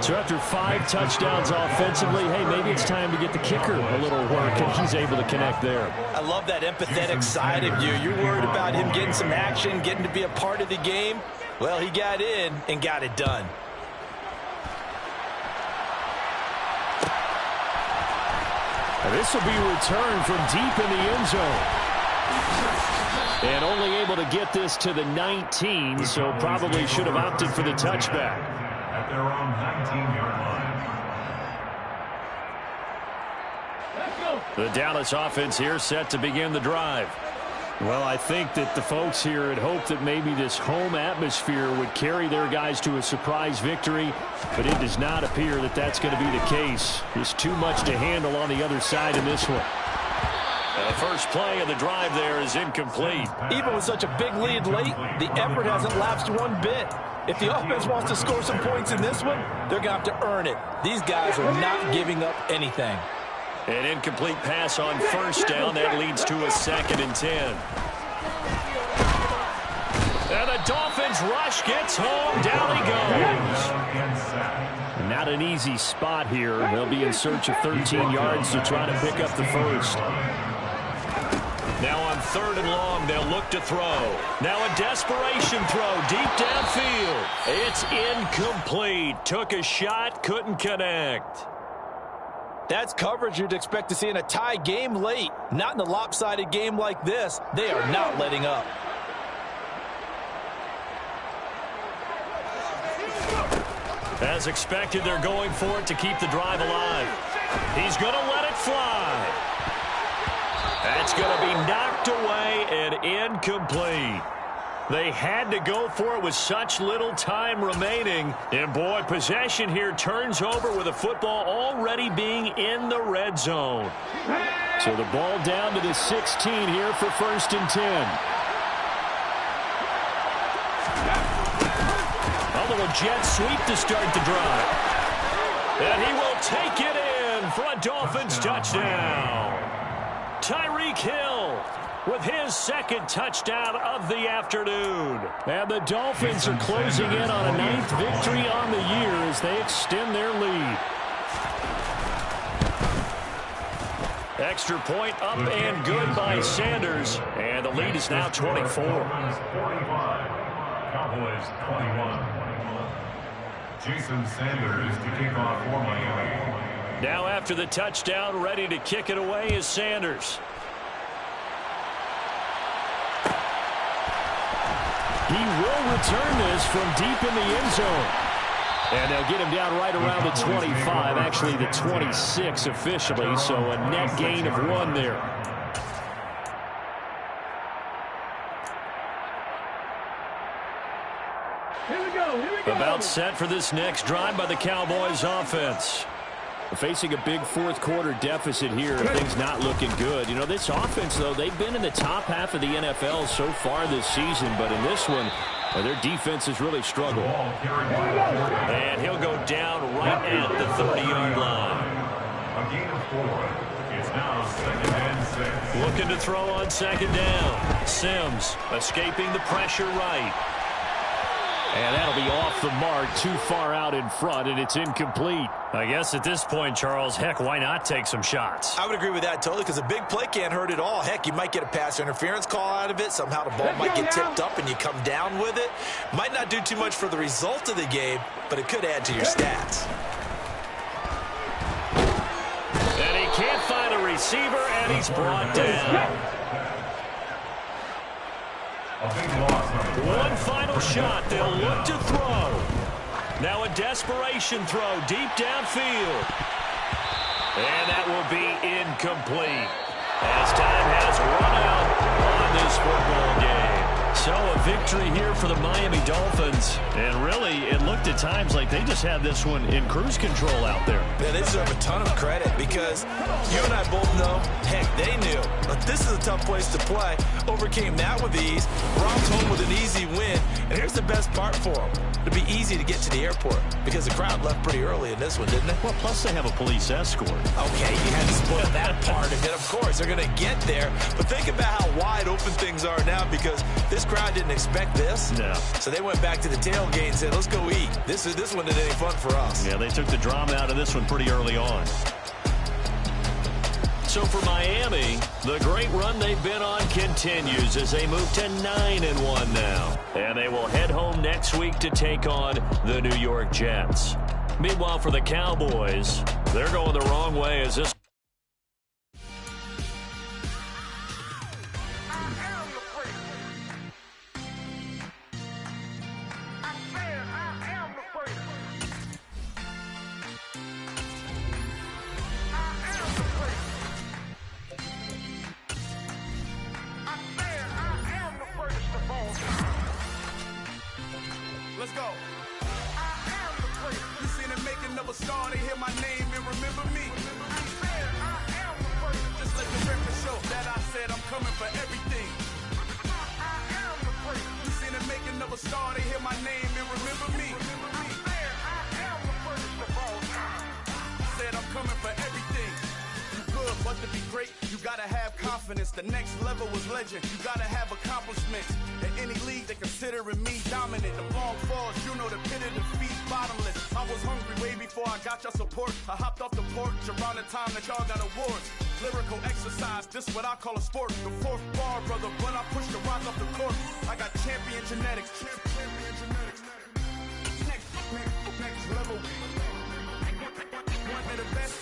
So after 5 touchdowns offensively, hey, maybe it's time to get the kicker a little work, and he's able to connect there. I love that empathetic side of you. You're worried about him getting some action, getting to be a part of the game. Well, he got in and got it done. This will be returned from deep in the end zone. And only able to get this to the 19, so probably should have opted for the touchback. At their own 19-yard line. The Dallas offense here set to begin the drive. Well, I think that the folks here had hoped that maybe this home atmosphere would carry their guys to a surprise victory, but it does not appear that that's going to be the case. There's too much to handle on the other side in this one. The first play of the drive there is incomplete. Even with such a big lead late, the effort hasn't lapsed one bit. If the offense wants to score some points in this one, they're going to have to earn it. These guys are not giving up anything. An incomplete pass on first down. That leads to a 2nd and 10. And the Dolphins rush gets home. Down he goes. Not an easy spot here. They'll be in search of 13 yards to try to pick up the first. Now on 3rd and long, they'll look to throw. Now a desperation throw deep downfield. It's incomplete. Took a shot, couldn't connect. That's coverage you'd expect to see in a tie game late. Not in a lopsided game like this. They are not letting up. As expected, they're going for it to keep the drive alive. He's going to let it fly. That's going to be knocked away and incomplete. They had to go for it with such little time remaining. And, boy, possession here turns over with the football already being in the red zone. So the ball down to the 16 here for 1st and 10. A little jet sweep to start the drive. And he will take it in for a Dolphins touchdown. Tyreek Hill with his 2nd touchdown of the afternoon. And the Dolphins are closing in on a 9th victory on the year as they extend their lead. Extra point up and good by Sanders. And the lead is now 24. 45. Cowboys 21. Jason Sanders to kick off for Miami. Now after the touchdown, ready to kick it away is Sanders. He will return this from deep in the end zone. And they'll get him down right around the 25, actually the 26 officially, so a net gain of 1 there. Here we go. About set for this next drive by the Cowboys offense. Facing a big fourth quarter deficit here, things not looking good. You know, this offense, though, they've been in the top half of the NFL so far this season, but in this one, their defense has really struggled. And he'll go down right at the 30-yard line. A gain of 4. It's now 2nd and 6. Looking to throw on 2nd down. Sims escaping the pressure right. And that'll be off the mark, too far out in front, and it's incomplete. I guess at this point, Charles, heck, why not take some shots? I would agree with that totally, because a big play can't hurt at all. Heck, you might get a pass interference call out of it. Somehow the ball might get tipped up and you come down with it. Might not do too much for the result of the game, but it could add to your stats. And he can't find a receiver, and he's brought down. One final shot. They'll look to throw. Now a desperation throw deep downfield. And that will be incomplete as time has run out on this football game. So a victory here for the Miami Dolphins. And really, it looked at times like they just had this one in cruise control out there. Yeah, they deserve a ton of credit because you and I both know, heck, they knew. But this is a tough place to play. Overcame that with ease. Romped home with an easy win. And here's the best part for them. It'd be easy to get to the airport because the crowd left pretty early in this one, didn't it? Well, plus they have a police escort. Okay, you had to spoil that part of it. Of course, they're going to get there. But think about how wide open things are now because this crowd didn't expect this. No. So they went back to the tailgate and said, let's go eat. This one isn't any fun for us. Yeah, they took the drama out of this one pretty early on. So for Miami, the great run they've been on continues as they move to 9-1 now. And they will head home next week to take on the New York Jets. Meanwhile, for the Cowboys, they're going the wrong way as this Let's go. I am the great. You seen the making of a star, they hear my name and remember me. I am the great. Just let the record show that I said I'm coming for everything. I am the great. You seen the making of a star, they hear my name and remember me. I am the greatest of all time. Said I'm coming for everything. You good, but to be great, you gotta have confidence. The next level was legend. You gotta have accomplishments. In any league, they considering me dominant. The long falls, you know the pit of defeat, bottomless. I was hungry way before I got your support. I hopped off the porch around the time that y'all got awards. Lyrical exercise, this what I call a sport. The fourth bar, brother, when I push the rock off the court. I got champion genetics. Champion genetics. Next level. One of the best.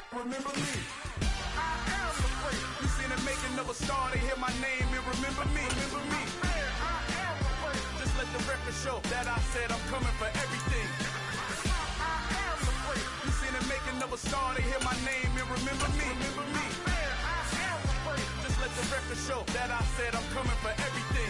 Remember me. I am the great. You seen the making of a star, they hear my name and remember me. Remember me. I am the great. Just let the record show that I said I'm coming for everything. I am the great. You seen the making of a star, they hear my name and remember me. Remember me. I am the great. Just let the record show that I said I'm coming for everything.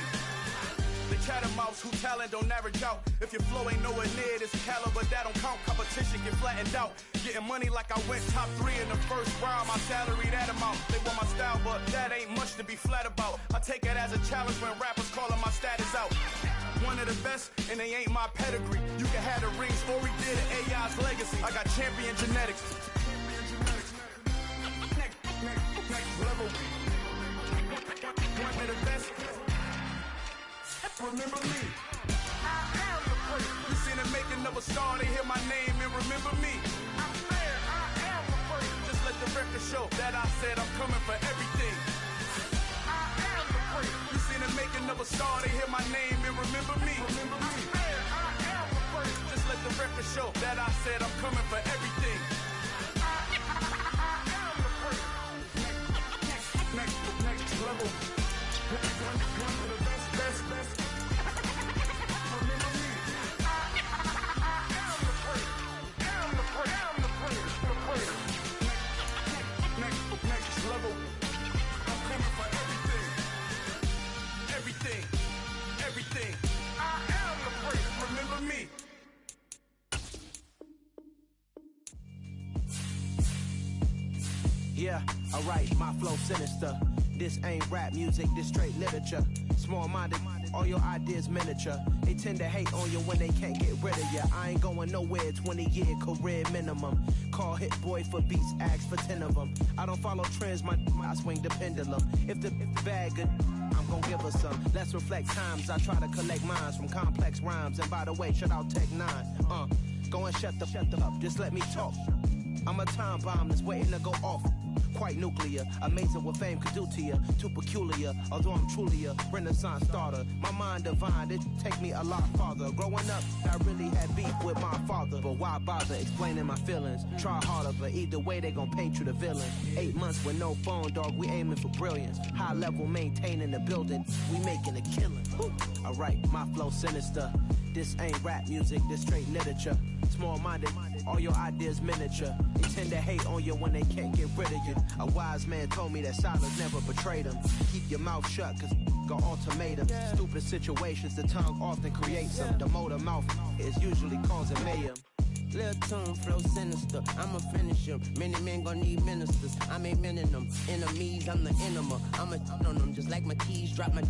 The catamounts who talent don't average out. If your flow ain't nowhere near this caliber, that don't count. Competition get flattened out. Getting money like I went top 3 in the first round. My salary that amount. They want my style, but that ain't much to be flat about. I take it as a challenge when rappers calling my status out. One of the best, and they ain't my pedigree. You can have the rings, or we did it, AI's legacy. I got champion genetics. Next level. One of the best. Remember me. I am the great. You seen the making of a star, they hear my name and remember me. I am the great. Just let the record show that I said I'm coming for everything. I am the great. You seen the making of a star, they hear my name and remember me. Remember me. I am the great. Just let the record show that I said I'm coming for everything. I am the great. Next level. One of the best. Everything. I am the great. Remember me. Yeah, alright, my flow sinister. This ain't rap music, this straight literature. Small-minded All your ideas miniature. They tend to hate on you when they can't get rid of you. I ain't going nowhere, 20-year career minimum. Call hit boy for beats, ask for 10 of them. I don't follow trends, I swing the pendulum. If the bag good, I'm gon' give her some. Let's reflect times, I try to collect minds from complex rhymes. And by the way, shout out Tech 9. Go and shut the up, just let me talk. I'm a time bomb that's waiting to go off. Quite nuclear, amazing what fame could do to you. Too peculiar, although I'm truly a renaissance starter. My mind divine, it take me a lot farther. Growing up, I really had beef with my father. But why bother explaining my feelings? Try harder, but either way they gon' paint you the villain. 8 months with no phone, dog, we aiming for brilliance. High level maintaining the building, we making a killing. Alright, my flow sinister. This ain't rap music, this straight literature. Small-minded, all your ideas miniature. They tend to hate on you when they can't get rid of you. A wise man told me that silence never betrayed him. Keep your mouth shut, cause got ultimatums. Stupid situations, the tongue often creates them. The motor mouth is usually causing mayhem. Lil' tune, flow sinister, I'ma finish him. Many men gon' need ministers, I'm aiming them. Enemies, I'm the enema, I'ma on them. Just like my keys, drop my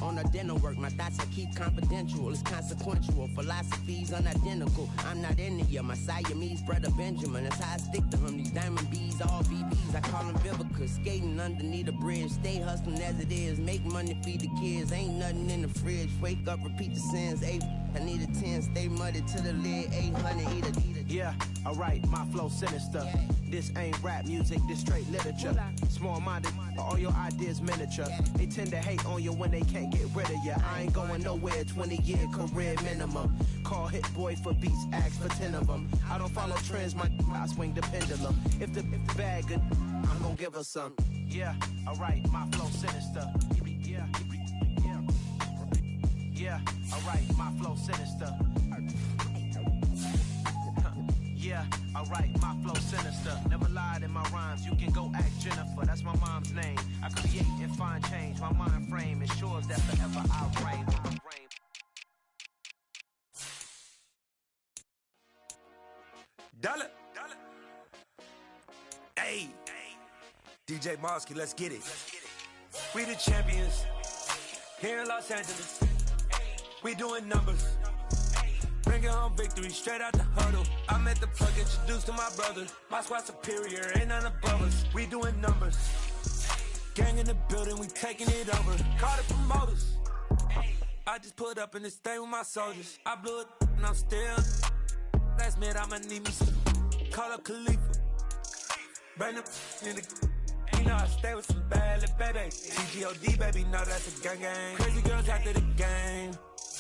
on the dinner work. My thoughts I keep confidential, it's consequential. Philosophies unidentical, I'm not in the my Siamese brother Benjamin. That's how I stick to him, these diamond bees, all BBs. I call them Vivica, skating underneath a bridge. Stay hustling as it is, make money, feed the kids. Ain't nothing in the fridge, wake up, repeat the sins. I need a 10, stay muddy to the lid. 800, eat a. Yeah, alright, my flow sinister. This ain't rap music, this straight literature. Small-minded, all your ideas miniature. They tend to hate on you when they can't get rid of you. I ain't going nowhere, 20-year career minimum. Call hit boy for beats, ask for 10 of them. I don't follow trends, I swing the pendulum. If the bag good, I'm gon' give her some. Yeah, alright, my flow sinister. Yeah, alright, my flow sinister. Yeah, alright, my flow sinister. Never lied in my rhymes, you can go ask Jennifer. That's my mom's name. I create and find change. My mind frame ensures that forever I reign. Dollar. Hey, DJ Mosky, let's get it. We the champions here in Los Angeles. We doing numbers. Bringing home victory straight out the huddle. I'm at the plug, introduced to my brother. My squad superior, ain't none above us. We doing numbers. Gang in the building, we taking it over. Call the promoters. I just put up in this thing with my soldiers. I blew it and I'm still. Last minute I'ma need me some. Call up Khalifa. Bring them in the. You know I stay with some bad little baby. TGOD baby, know that's a gang. Crazy girls after the game.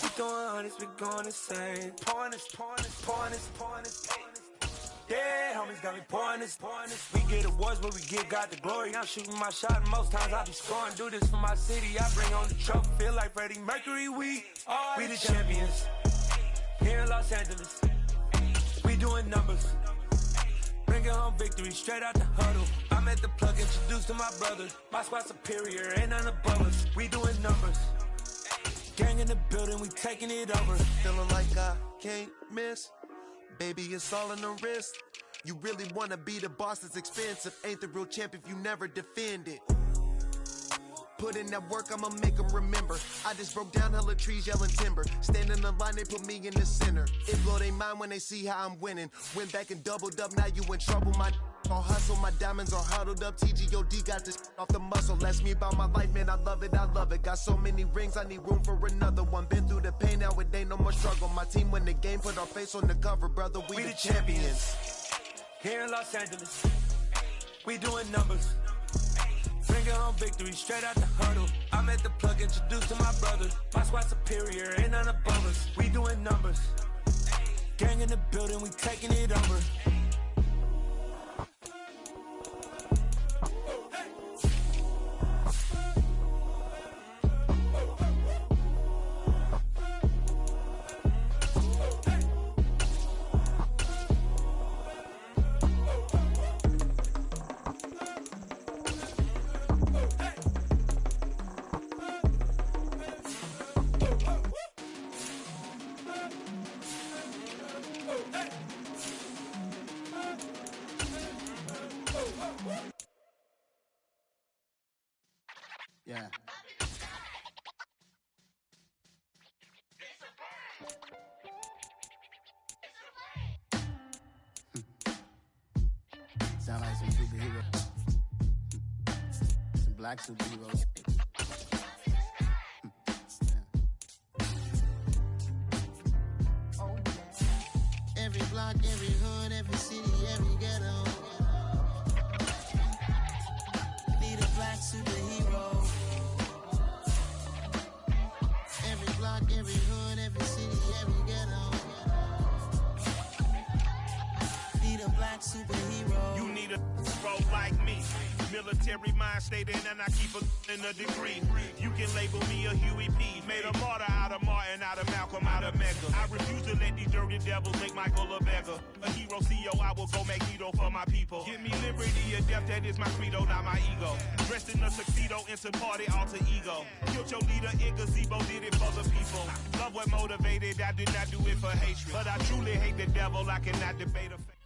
We going honest, we going insane. Pouring this. Yeah, homies got me pouring this. We get awards, but we give God the glory. I'm shooting my shot, and most times I be scoring. Do this for my city, I bring on the trophy. Feel like Freddie Mercury, we the champions. Here in Los Angeles, we doing numbers. Bringing home victory straight out the huddle. I'm at the plug, introduced to my brother. My squad superior, ain't none above us. We doing numbers. Gang in the building, we taking it over. Feeling like I can't miss. Baby, it's all in the wrist. You really wanna be the boss, it's expensive. Ain't the real champ if you never defend it. Put in that work, I'ma make them remember. I just broke down hella trees, yelling timber. Stand in the line, they put me in the center. It blow their mind when they see how I'm winning. Went back and doubled up, now you in trouble. My all hustle, my diamonds are huddled up. TGOD got this off the muscle. Ask me about my life, man, I love it. Got so many rings, I need room for another one. Been through the pain, now it ain't no more struggle. My team win the game, put our face on the cover, brother. We the champions. Here in Los Angeles, we doing numbers. Bringing home victory straight out the huddle. I'm at the plug, introduced to my brother. My squad superior, ain't none above us. We doing numbers. Gang in the building, we taking it over. Yeah. sound like some superheroes. Some black superheroes. Every block, every hood, every city, every ghetto. Need a black superhero. Every block, every hood, every city, every ghetto. Need a black superhero. You need a hero like me. Military mind stated, and I keep a degree. You can label me a Huey P. Made a martyr out of Martin, out of Malcolm, out of Mecca. I refuse to let these dirty devils make Michael a beggar. A hero CEO, I will go Magneto for my people. Give me liberty or death, that is my credo, not my ego. Dressed in a tuxedo, instant party, alter ego. Killed your leader in gazebo, did it for the people. Love what motivated, I did not do it for hatred. But I truly hate the devil, I cannot debate a fact.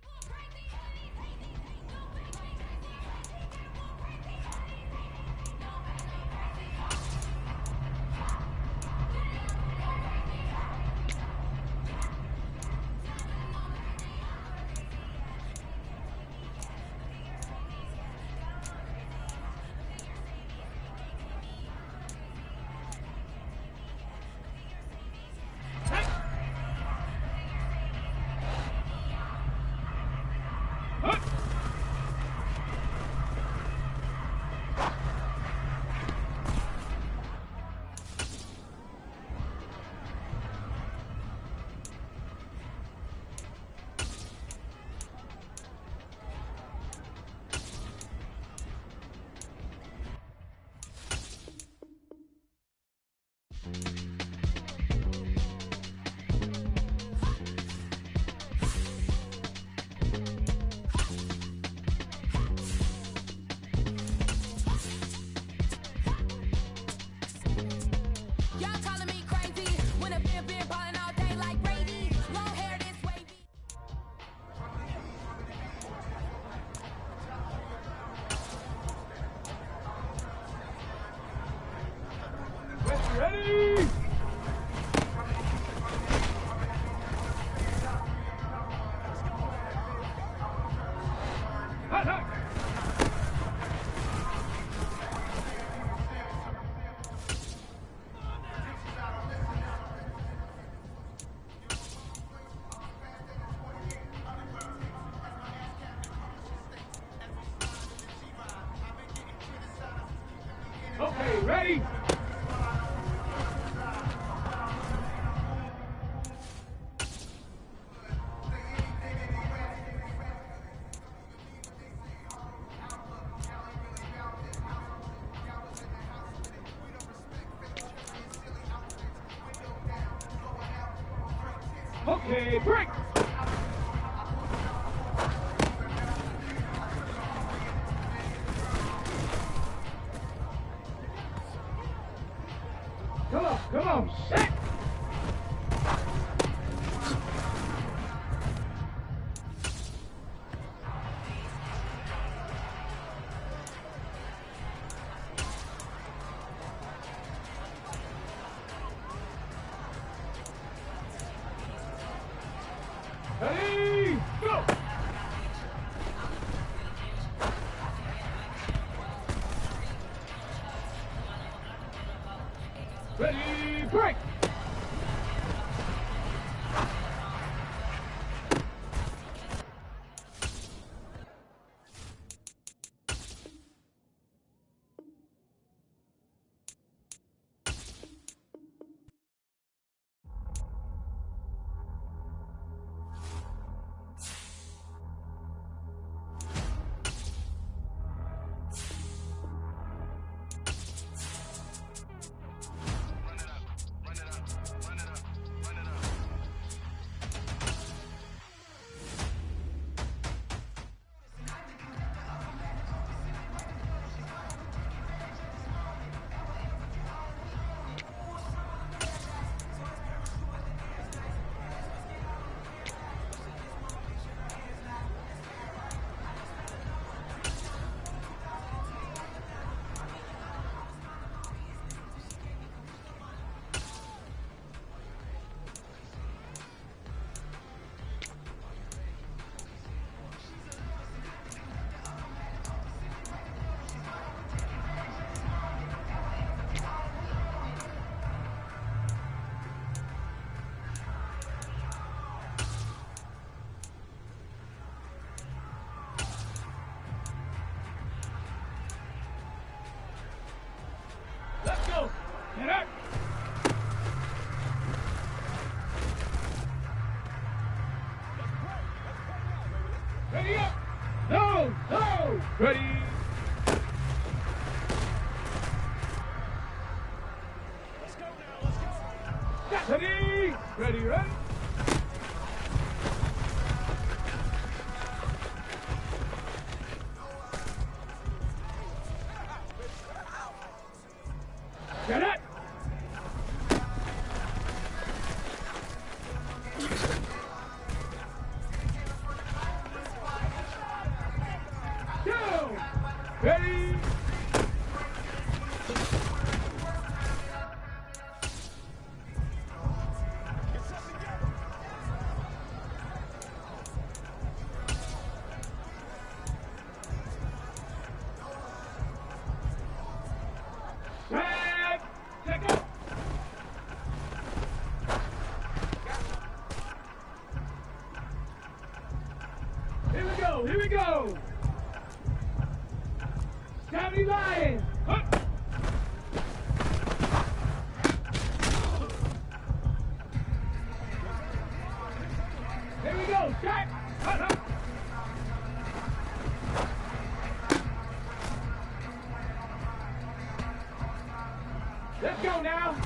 Ready? Attack! Okay, ready? Okay, break! Come on, set! Ready, go! Ready, break! Get up. Ready up. No. No. Ready. Let's go now. Let's go. Ready. Ready. Ready. Get it! Go! Ready! Here we go! County Lions! Up! Here we go! Shot! Up! Let's go now!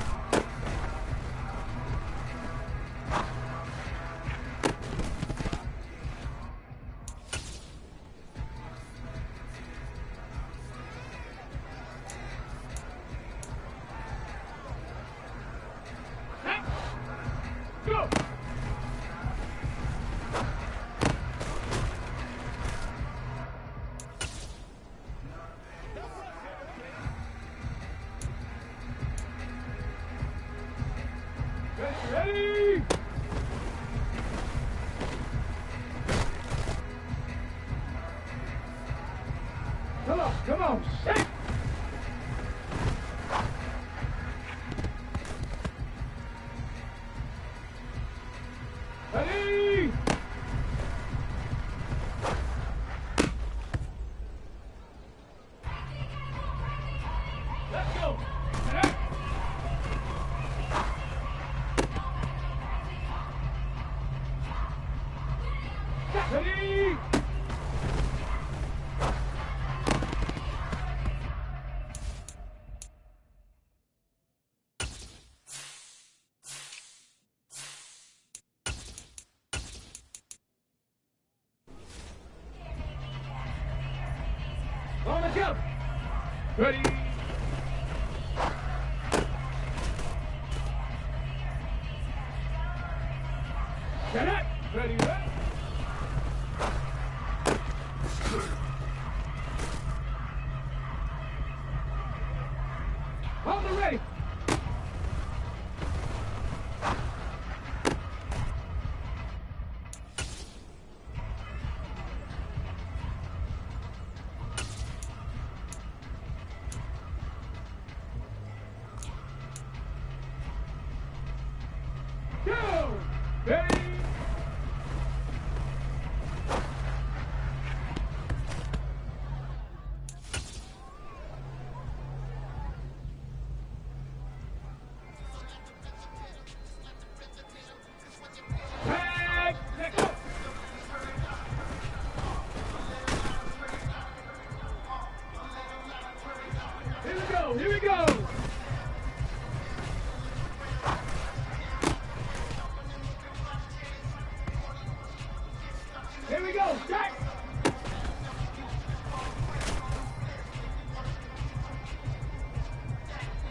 Go! Ready? Come on, shake! Ready? Let's go! Ready? On the jump! Ready? Get it! Ready, ready? Hold the ready! Go! Ready? Tag! Let go! Here we go! Here we go! Here we go, Jack!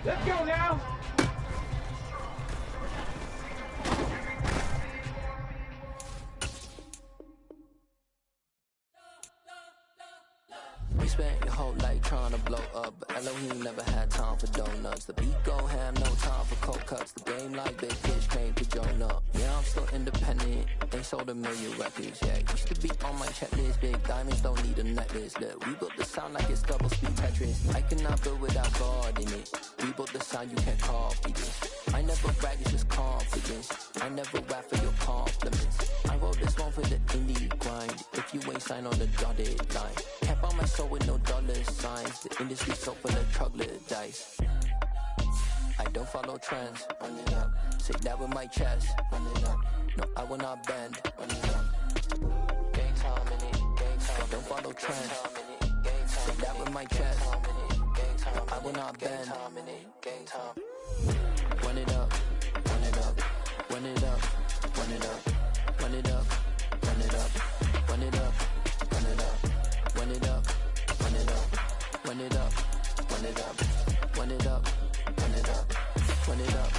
Let's go now! We spent your whole life trying to blow up, but Elohim never had time for donuts. The beat go ham, no time for cold cuts. The game like big fish came to join up. Yeah, I'm still independent. They sold 1 million records. Yeah, used to be on my checklist. Big diamonds don't need a necklace. Look, we built the sound like it's double speed Tetris. I cannot build without God in it. We built the sound, you can't copy this. I never brag, it's just confidence. I never rap for your compliments. I wrote this one for the indie grind. If you ain't signed on the dotted line, can't buy my soul with no dollar signs. The industry so full of troglodytes. I don't follow trends. Run it up. Say that with my chest. Run it up. No, I will not bend. Run it up. Game time in it. Game time. I don't follow trends. Say that with my chest. No, I will not bend. Game time. Run it up. Run it up. Run it up. Run it up. Run it up. Run it up. Run it up. Run it up. Run it up. Run it up. Run it up. Run it up. Run it up. Run it up. Run it up.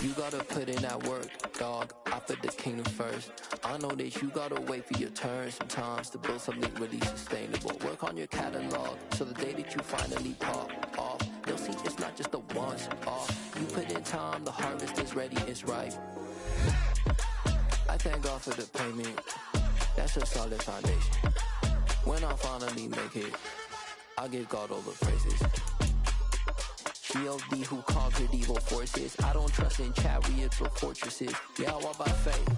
You gotta put in that work, dog. I put the kingdom first. I know that you gotta wait for your turn sometimes to build something really sustainable. Work on your catalog so the day that you finally pop off, they'll see it's not just a once off. You put in time, the harvest is ready, it's ripe. I thank God for the payment. That's a solid foundation. When I finally make it, I'll give God all the praises. G.O.D. who conquered evil forces. I don't trust in chariots or fortresses. Yeah, I walk by faith.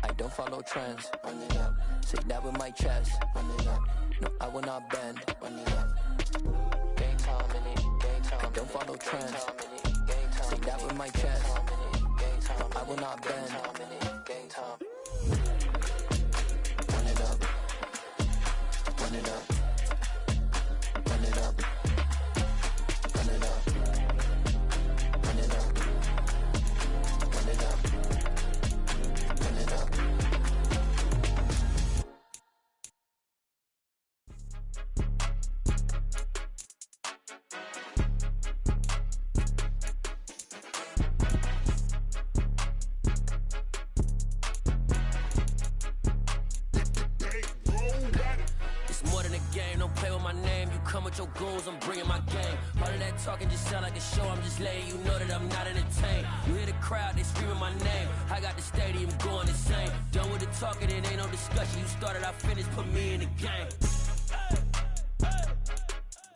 I don't follow trends. Run it up. Say that with my chest. Run it up. No, I will not bend. Run it up. Game time in it. Game time. I don't follow trends. Say that with my chest. No, I will not bend. Game time. Run it up. Run it up. Run it up. Run it up. Run it up. Run it up. Run it up. Your goals, I'm bringing my game. All of that talking just sound like a show. I'm just letting you know that I'm not entertained. You hear the crowd, they screaming my name. I got the stadium going insane. Done with the talking, it ain't no discussion. You started, I finished, put me in the game.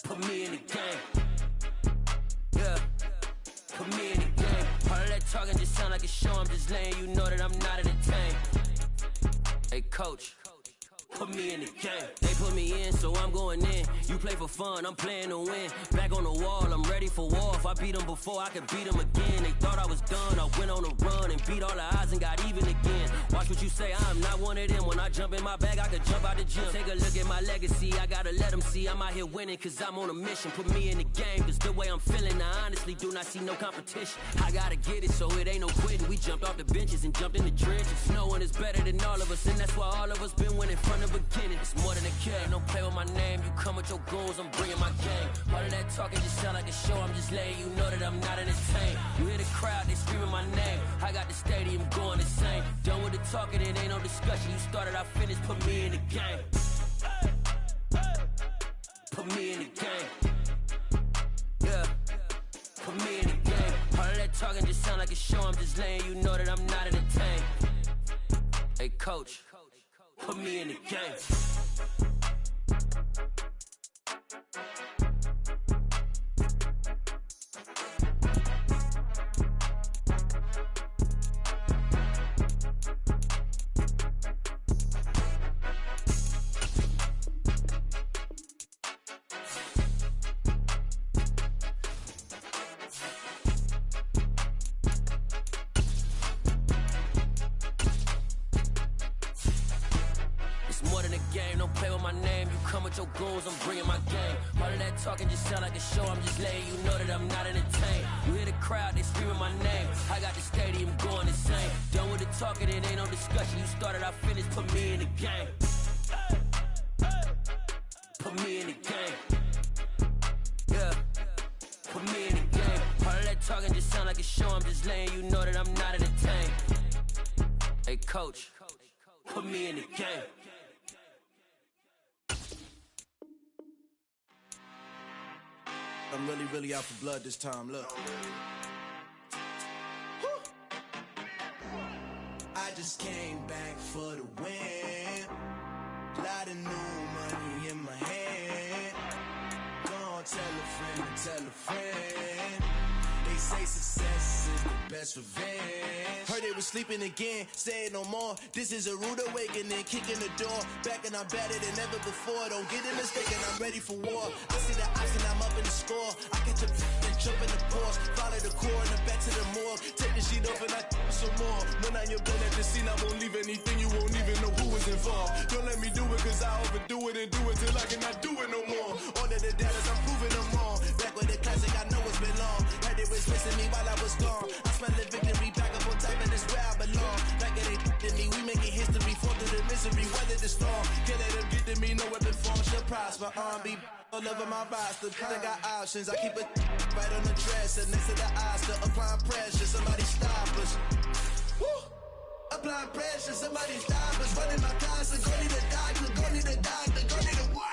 Put me in the game. Yeah, put me in the game. All of that talking just sound like a show. I'm just letting you know that I'm not entertained. Hey, coach. Put me in the game. They put me in, so I'm going in. You play for fun, I'm playing to win. Back on the wall, I'm ready for war. If I beat them before, I could beat them again. They thought I was done, I went on a run and beat all the odds and got even again. Watch what you say, I'm not one of them. When I jump in my bag, I could jump out the gym. Take a look at my legacy, I gotta let them see I'm out here winning, cause I'm on a mission. Put me in the game, cause the way I'm feeling, I honestly do not see no competition. I gotta get it, so it ain't no quitting. We jumped off the benches and jumped in the trenches. No one is better than all of us, and that's why all of us been winning from the beginning. It's more than a kill, don't play with my name. You come with your goals, I'm bringing my game. All of that talking just sound like a show. I'm just letting you know that I'm not entertained. You hear the crowd, they screaming my name. I got the stadium going insane. Done with the talking, it ain't no discussion. You started, I finished, put me in the game. Put me in the game. Yeah, put me in the game. All of that talking just sound like a show. I'm just letting you know that I'm not entertained. Hey, coach. Put me in the game. Your goals, I'm bringing my game. All of that talking just sound like a show. I'm just letting you know that I'm not entertained. You hear the crowd, they screaming my name. I got the stadium going insane. Done with the talking, it ain't no discussion. You started, I finished, put me in the game. Put me in the game. Yeah, put me in the game. All of that talking just sound like a show. I'm just letting you know that I'm not entertained. Hey, coach, put me in the game. I'm really out for blood this time, look. I just came back for the win. Lot of new money in my hand. Gonna tell a friend and tell a friend. They say success is the best revenge. Heard they was sleeping again, say it no more. This is a rude awakening, kicking the door. Back and I'm better than ever before. Don't get it mistaken, I'm ready for war. I see the option, I'm up in the score. I catch up right the core and the back to the morgue. Take the sheet up and I some more. When I'm your gun at the scene, I won't leave anything. You won't even know who was involved. Don't let me do it cause I overdo it and do it till I cannot do it no more. All of the data, I'm proving them wrong. Back with the classic, I know it's been long. Heard it was missing me while I was gone. I smell the victory back up on top and it's where I belong. Like it ain't to me, we making history. Fall through the misery, weather the storm. Can't let them get to me, no weapon form should prosper. Be all over my roster, I got options. I keep it right on the dresser, next to the Oscar. Applying pressure, somebody stop us. Woo! Applying pressure, somebody stop us. Running my closet, go need a doctor, go need a doctor, go need a what?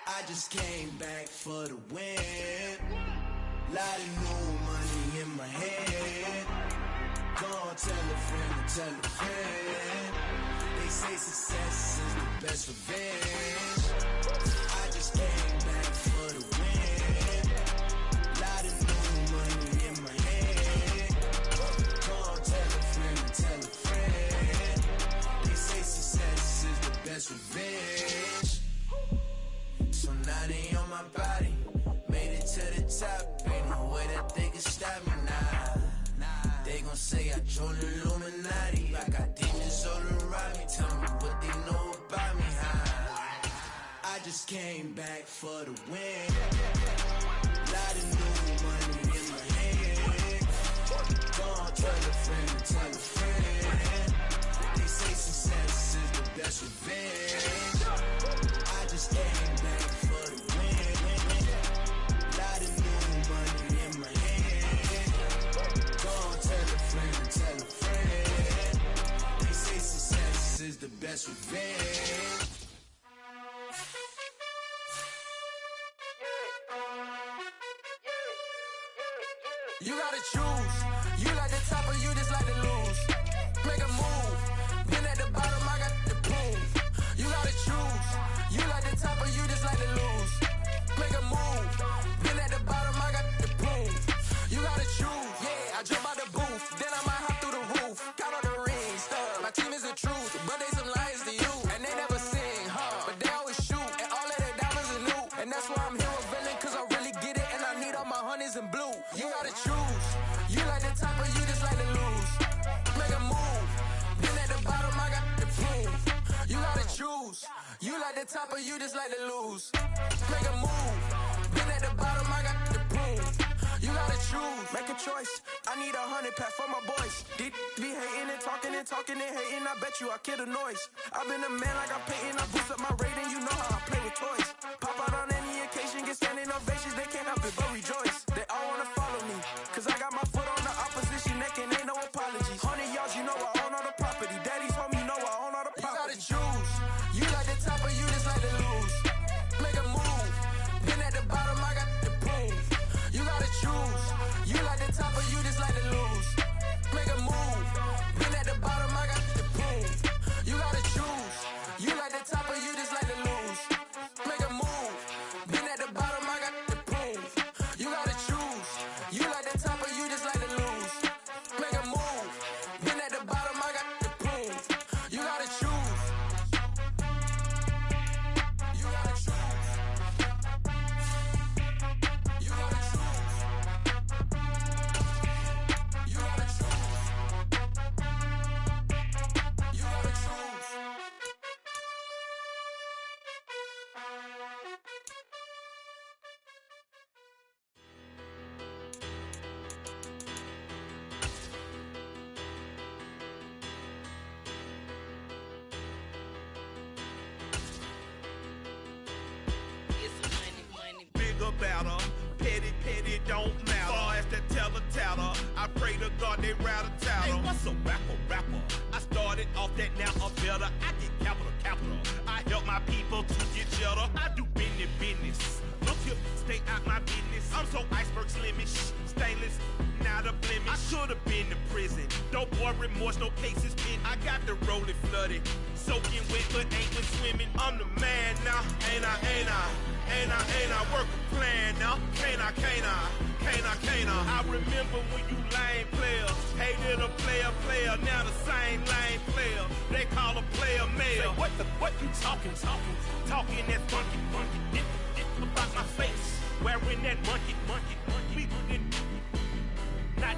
I just came back for the win. Lot of new money in my head. Go on, tell a friend, tell a friend. They say success is the best revenge. I just came back for the win. Lot of new money in my head. Go on, tell a friend. They say success is the best revenge. So now they on my body. Made it to the top. Ain't no way that they can stop me now. They gon' say I joined the Illuminati. I got demons all around me. Tell me what they know about me, I just came back for the win. Lot of new money in my hand. Go on, tell a friend. They say success is the best revenge. I just came back for the win. Lot of new money in my hand. Go on, tell a friend. They say success is the best revenge. You gotta choose. You like the top or you just like to lose. Make a move. Been at the bottom, I got the proof. You gotta choose. You like the top or you just like to lose. Make a move. Been at the bottom, I got the proof. You gotta choose. Yeah, I jump out the booth. Then I might hop through the roof. Count all the rings. My team is the truth, but they some liars to you. And they never sing, but they always shoot. And all of their diamonds are new. And that's why I'm here with villain, cause I really get it. And I need all my honeys in blue. You gotta choose. You like the top or you just like to lose. Make a move. Been at the bottom, I got the proof. You gotta choose. You like the top or you just like to lose. Make a move. Been at the bottom, I got the proof. You gotta choose. Make a choice. I need 100 pack for my boys. Be hating and talking and hating. I bet you I kill the noise. I've been a man like I'm Peyton. I boost up my rating. You know how I play with toys. Pop out on any occasion, get standing ovations. They can't help it but rejoice. They all wanna follow me, cause I got my foot on the opposition neck and ain't no apologies. 100 yards, you know I own all the property. Daddy's home, you know I own all the property. You gotta choose. You like the top or you just like to lose. Make a move. Been at the bottom, I got the proof. You gotta choose. You like the top or you just like to lose. Make a move. Been at the bottom, I got the proof. You gotta choose. You like the top or you just like to lose. Make a move. Been at the bottom, I got the proof. You gotta choose. You like the top or you just like to lose. Make a move. Been at the bottom, I got the proof. You gotta choose. You gotta choose. You gotta choose. You gotta choose. You gotta choose. Bigger battle, petty, don't matter. Far as the teller, I pray to God they rattle tattle. Hey, what's a rapper? I started off that, now I'm better. I get capital. I help my people to get cheddar. I do business. Look here, stay out my business. I'm so iceberg slimish, stainless, not a blemish. I should've been to prison. Don't boy remorse, no cases pinned. I got the rolling flooded, soaking wet but ain't been swimming. I'm the man now, ain't I work a plan now. Can't I? I remember when you lame player hated a player, now the same lame player they call a player male. Say, what you talking that funky, about my face, wearing that monkey. We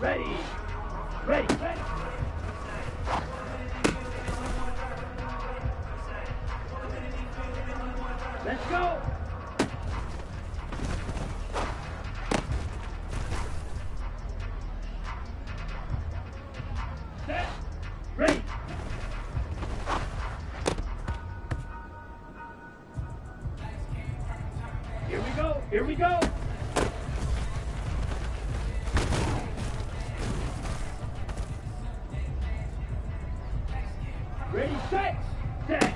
Ready. Ready. Ready. Let's go. Set. Ready. Here we go. Here we go. Ready, set, set.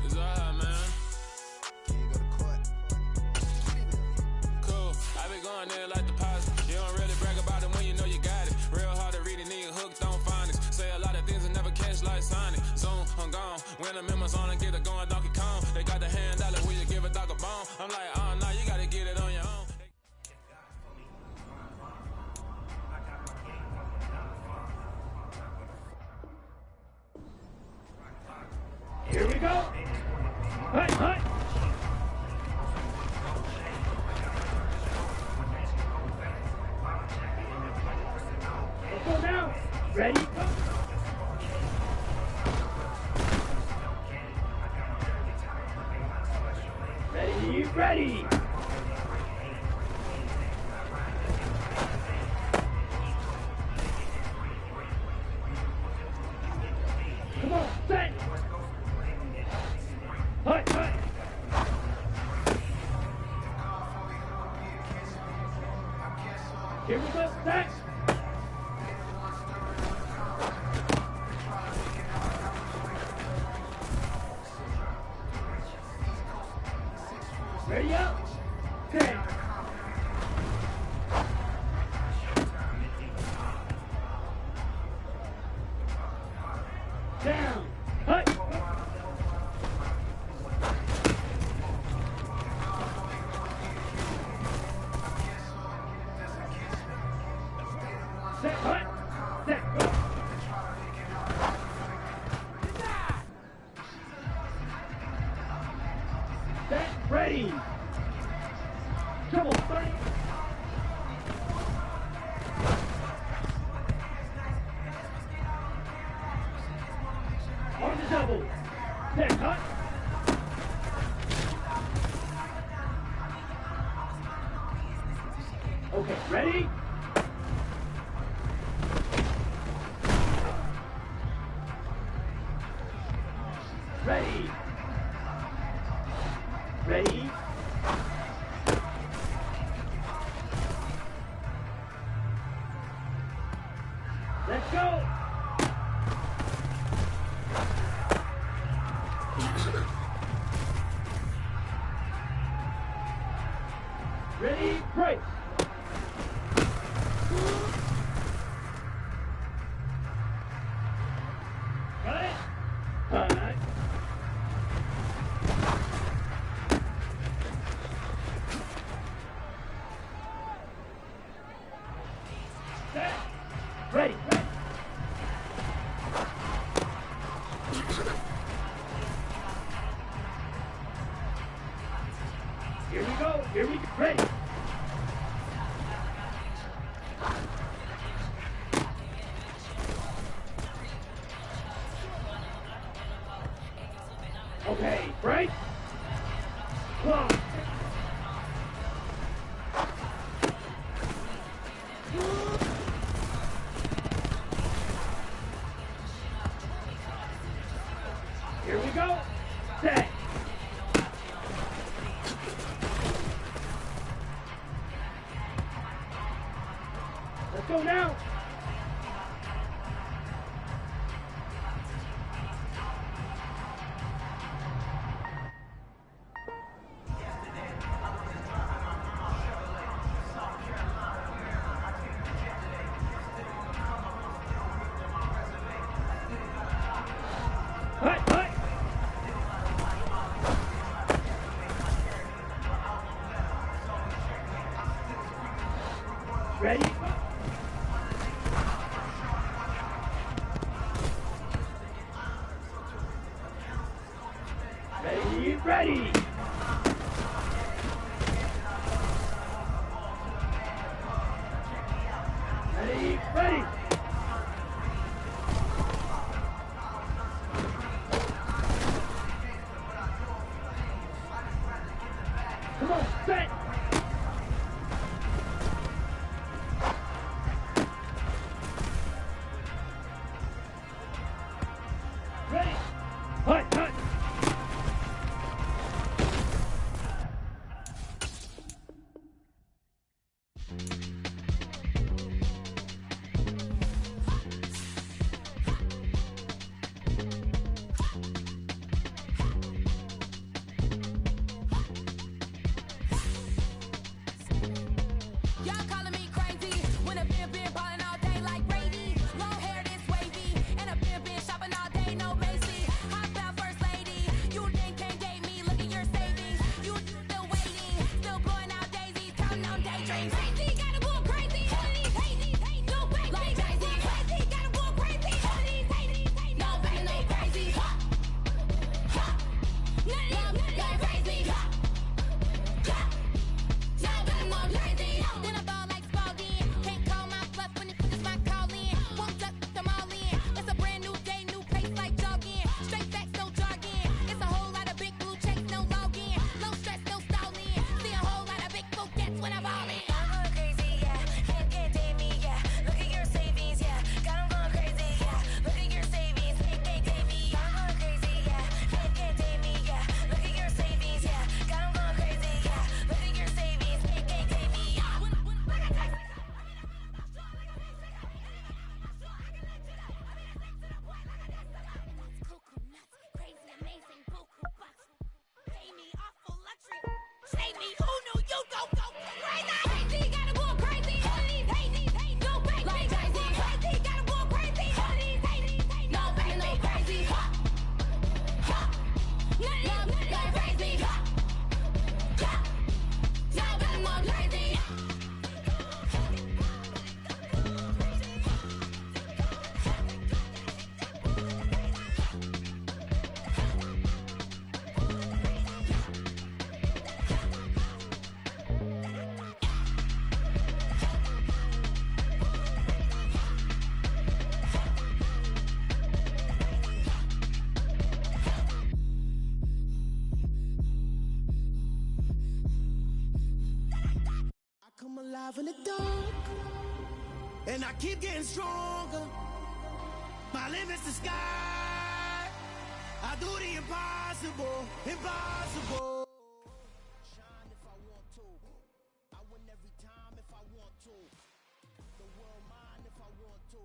It's alright, man. Cool. I been going there like deposit. You don't really brag about it when you know you got it. Real hard to read a nigga hooked on phonics. Say a lot of things and never catch like Sonic. Zone, I'm gone. When I'm in my zone, I get it going Donkey Kong. They got the hand dollar, will you give a dog a bone? I'm like, oh, no, you gotta get it on your own. Here we go. Hut, hut. Let's go now. Ready, go. Ready, ready. Come on, set. Hut, hut. Here we go, set. Ready up, set. Down, hut. Set, hut, set, go. Set, ready. Trouble, start. On the double. Set, hut. Okay, ready? Ready. Ready. Let's go. Ready, break. Got it? All right. Set. Ready. Here we go. Here we go. Ready. Okay, break. Clock. Here we go. Set. Let's go now. Ready. Ready, ready. Come on, set. Ready. Hut, hut. Y'all calling me crazy when a been ballin' all day like Brady. Long hair this wavy, and a been shopping all day, no Macy. Hot about first lady, you think can't date me? Look at your savings, you still waiting, still blowing out daisies, counting on daydreams. Crazy, gotta go crazy. All of these hate, no crazy. Like crazy, crazy, gotta go crazy. All of these hate, no crazy, no crazy. None of these go crazy. Then I ball like Spalding. Can't call my bluff when it is my calling. Won't duck them all in. It's a brand new day, new pace like jogging. Straight facts, no jargon. It's a whole lot of big blue checks, no login. No stress, no stalling. See a whole lot of big forgets when I ball in. I'm going crazy, yeah. Can't date me, yeah. Look at your savings, yeah. Got 'em going crazy, yeah. Look at your savings, can't date me. I'm going crazy, yeah. Can't date me, yeah. Look at your savings, yeah. Got 'em going crazy, yeah. Look at your savings, can't date me. Save me, who knew you don't go crazy? Crazy, gotta go crazy. All of these hate, no crazy. Like crazy, crazy, gotta go crazy. All of these hate, no crazy, no crazy. None of these go crazy. Y'all got more crazy. I come alive in the dark, and I keep getting stronger. My limit's the sky. I do the impossible, impossible. Shine if I want to. I win every time if I want to. The world mine if I want to.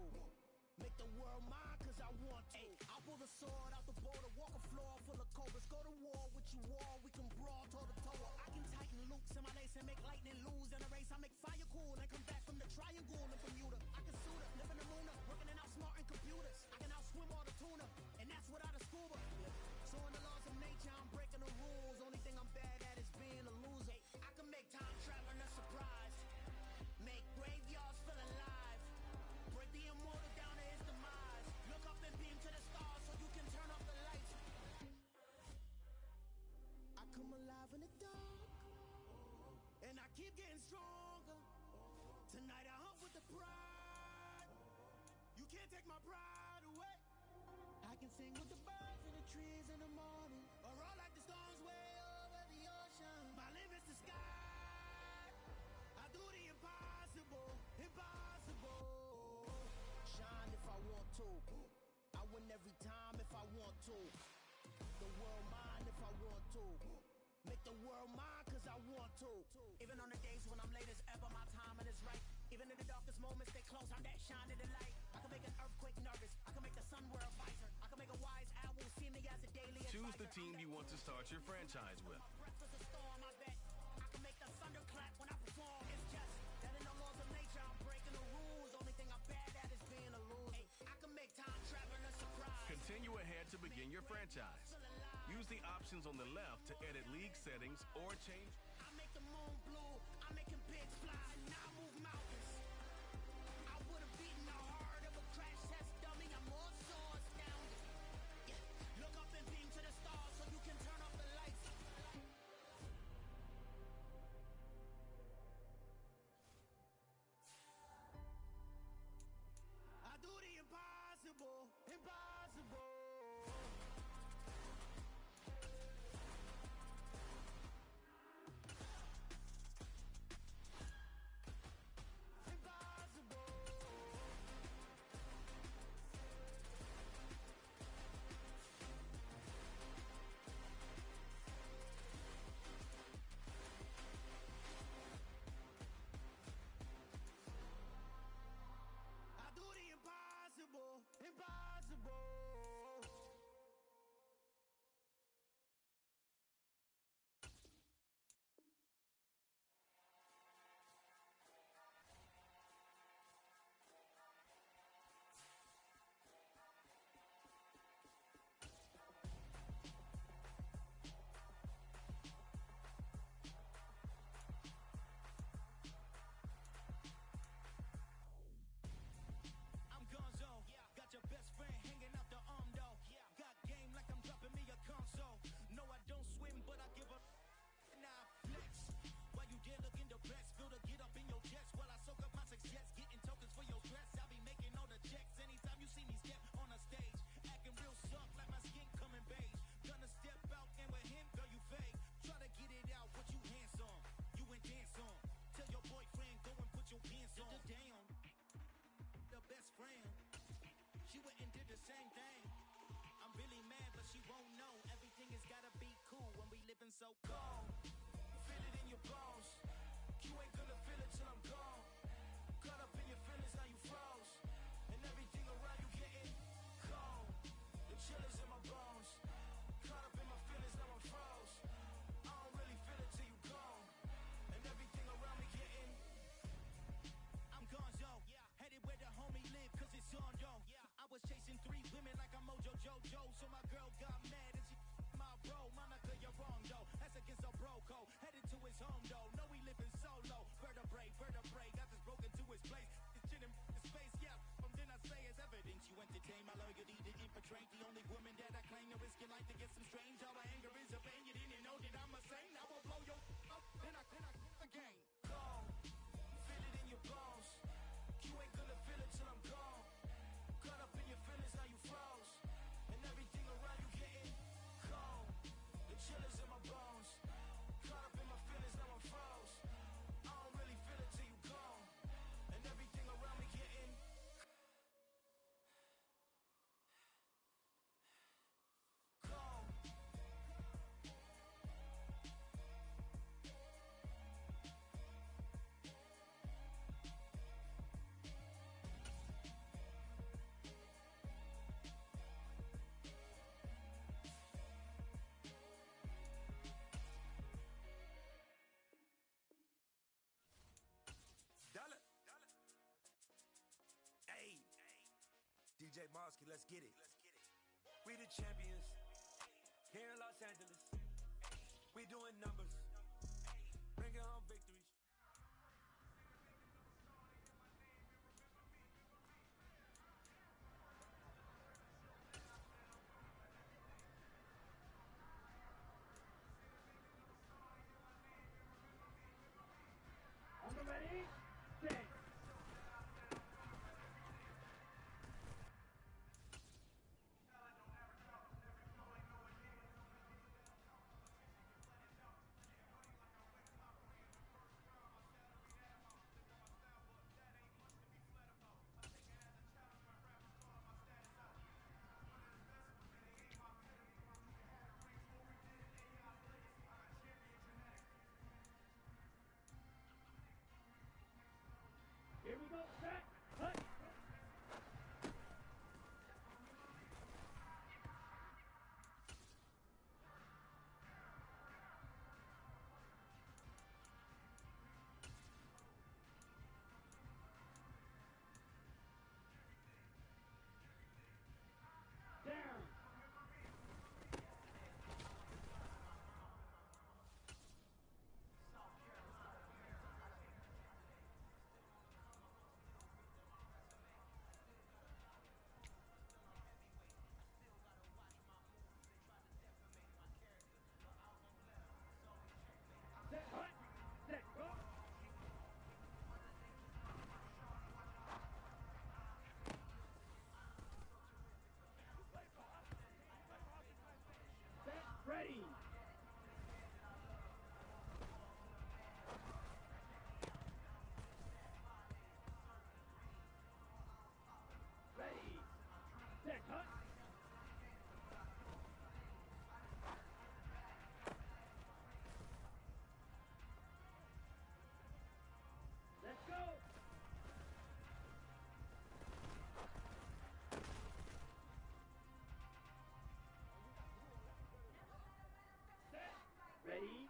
Make the world mine cause I want to. I'll pull the sword out the border, walk a floor full of cobras. Go to war with you, war, we can brawl toe to toe. I can tighten loops in my lace and make lightning lose in a race. I make fire cool and come back from the triangle in Bermuda. I can suit up, live in the moon, working and outsmarting computers. I can outswim all the tuna, and that's without a scuba. So in the laws of nature, I'm breaking the rules. Only thing I'm bad at is being a loser. I can make time traveling a surprise. Make graveyards feel alive. Break the immortal down to his demise. Look up and beam to the stars so you can turn off the lights. I come alive in the dark, and I keep getting stronger. Tonight I hunt with the pride. You can't take my pride away. I can sing with the birds and the trees in the morning, or roll like the storms way over the ocean. My limit's the sky. I do the impossible, impossible. Shine if I want to. I win every time if I want to. The world mine if I want to. Make the world mine cause I want to. Even on the days when I'm late as ever, my timing is right. Even in the darkest moments, they close, I'm that shine in the light. I can make an earthquake nervous. I can make the sun wear a visor. I can make a wise owl see me as a daily advisor. Choose the team you want to start your franchise with. Breakfast a storm, I bet. I can make the thunder clap when I perform. It's just that in the laws of nature, I'm breaking the rules. Only thing I'm bad at is being a loser. I can make time traveling a surprise. Continue ahead to begin your franchise. Use the options on the left to edit league settings or change. I make the moon blue. I'm making pigs fly. Now I move mountains. I would have beaten the heart of a crash test dummy. I'm more so astounded. Yeah. Look up and beam to the stars so you can turn off the lights. thing. I'm really mad, but she won't know. Everything has gotta be cool when we living so cold. Feel it in your bones. You ain't gonna feel it till I'm gone. Caught up in your feelings, now you froze. And everything around you getting cold. The chill is in my bones. Caught up in my feelings, now I'm froze. I don't really feel it till you gone. And everything around me getting I'm gone, yo. Headed where the homie live, cause it's on, yo. I was chasing 3 women like I'm Mojo Jojo. So my girl got mad and she my bro. Monica, you're wrong, though. That's against a bro code. Headed to his home, though. No, he living solo. Vertebrae. Got this broken to his place. This shit in his face, yeah. From then I say it's evidence. You entertain my loyalty to infiltrate. The only woman that I claim to risk your life to get some strange. All my anger is a pain. You didn't know that I'm a saint. I will blow your up. Then I again. Gone. Feel it in your bones. You ain't gonna feel it till I'm gone. Caught up in your feelings, now you froze. And everything around you getting cold. The chill is in my bones. Caught up in my feelings, now I'm froze. I don't really feel it till you gone. And everything around me getting cold. Dollar. Hey. DJ Mosky, let's get it. We the champions. Here in Los Angeles. We doing numbers. Bringing home victories. On the ready, set. Here we go, set, cut. Down. Set, cut. Set, go. Set, ready. Ready. Set, cut. Let's go. Set, ready.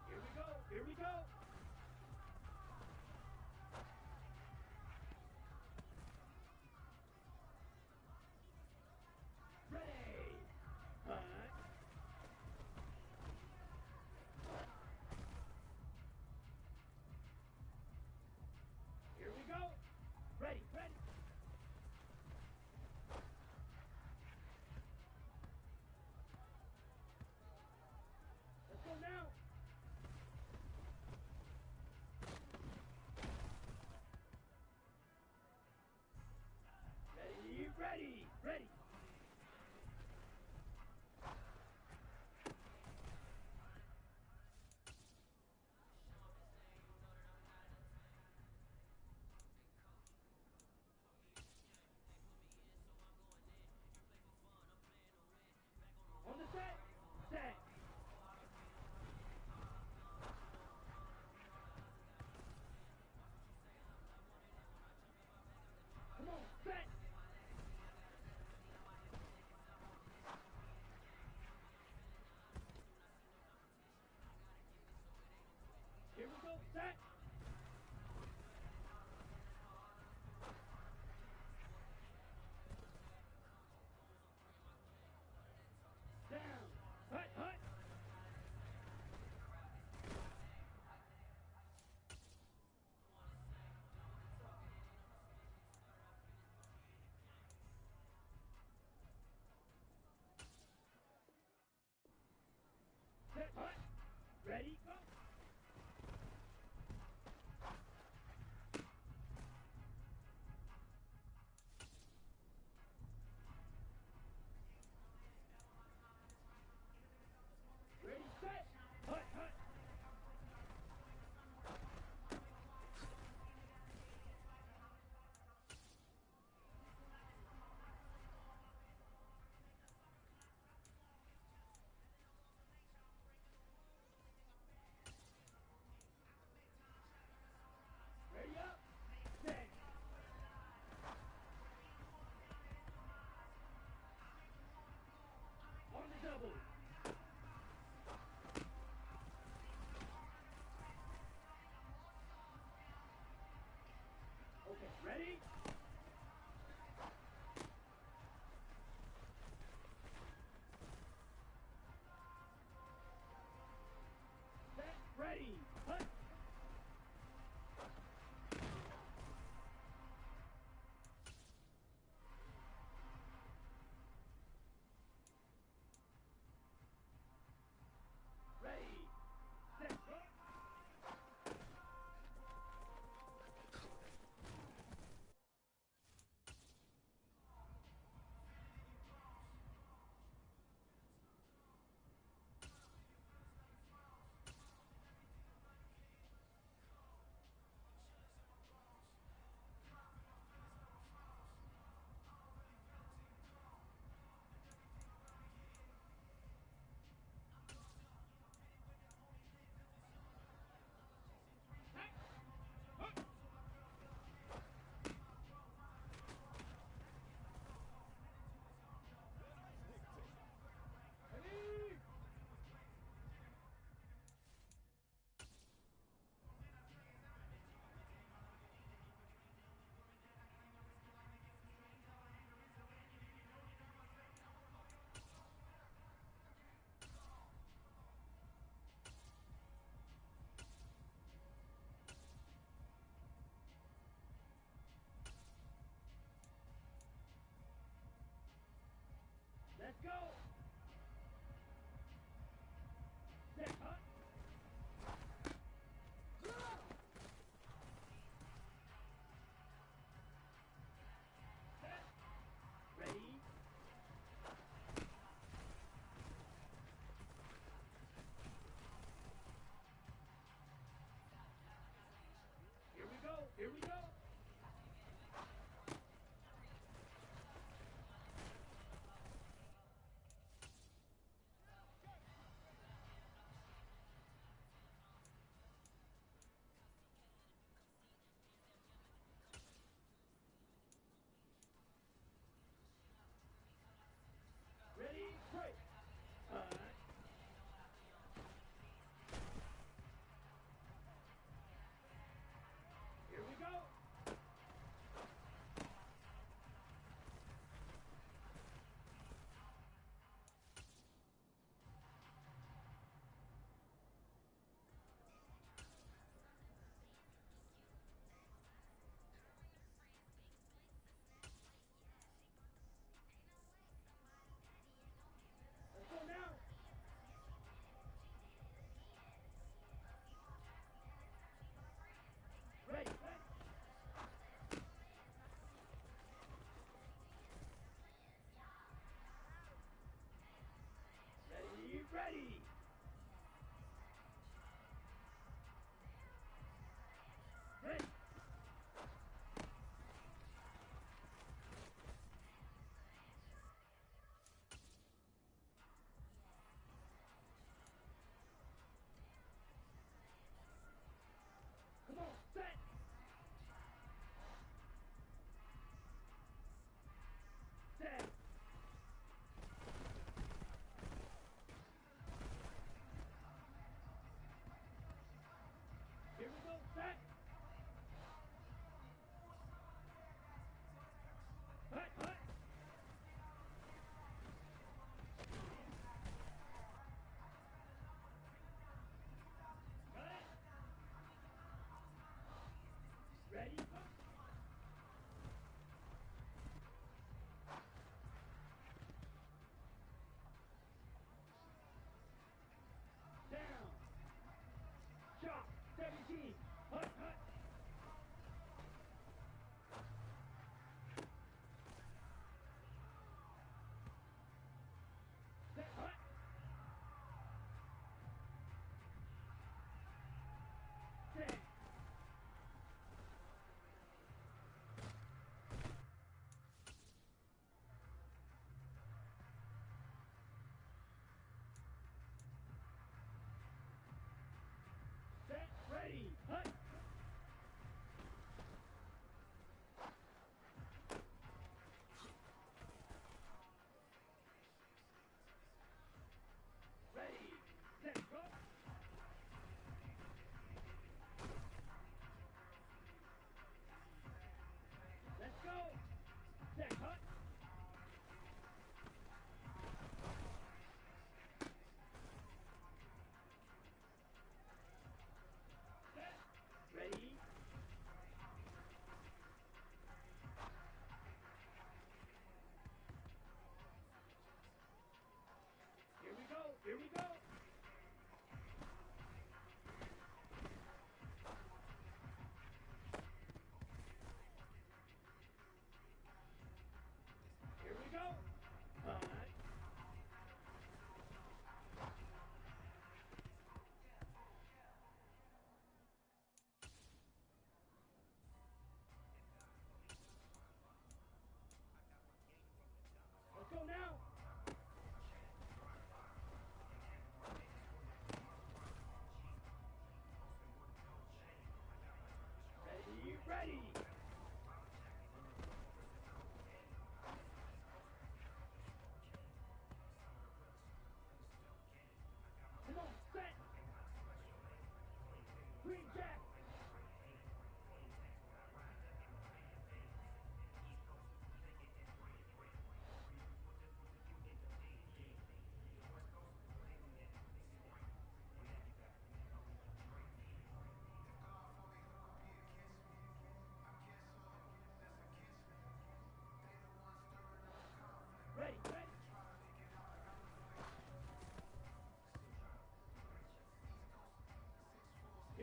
Here we go, here we go. Ready. Cut. Here we go. Ready, ready. Let's go now. Ready, ready, ready. Set, hut. Ready, go. Ready, set, hut, hut. Ready up, set. On the double. Okay, ready? Set, ready, hut. Ready, set, hut. Ready? Let's go. Set, hut. Set. Ready? Here we go. Here we go. Ready, break. Here we go.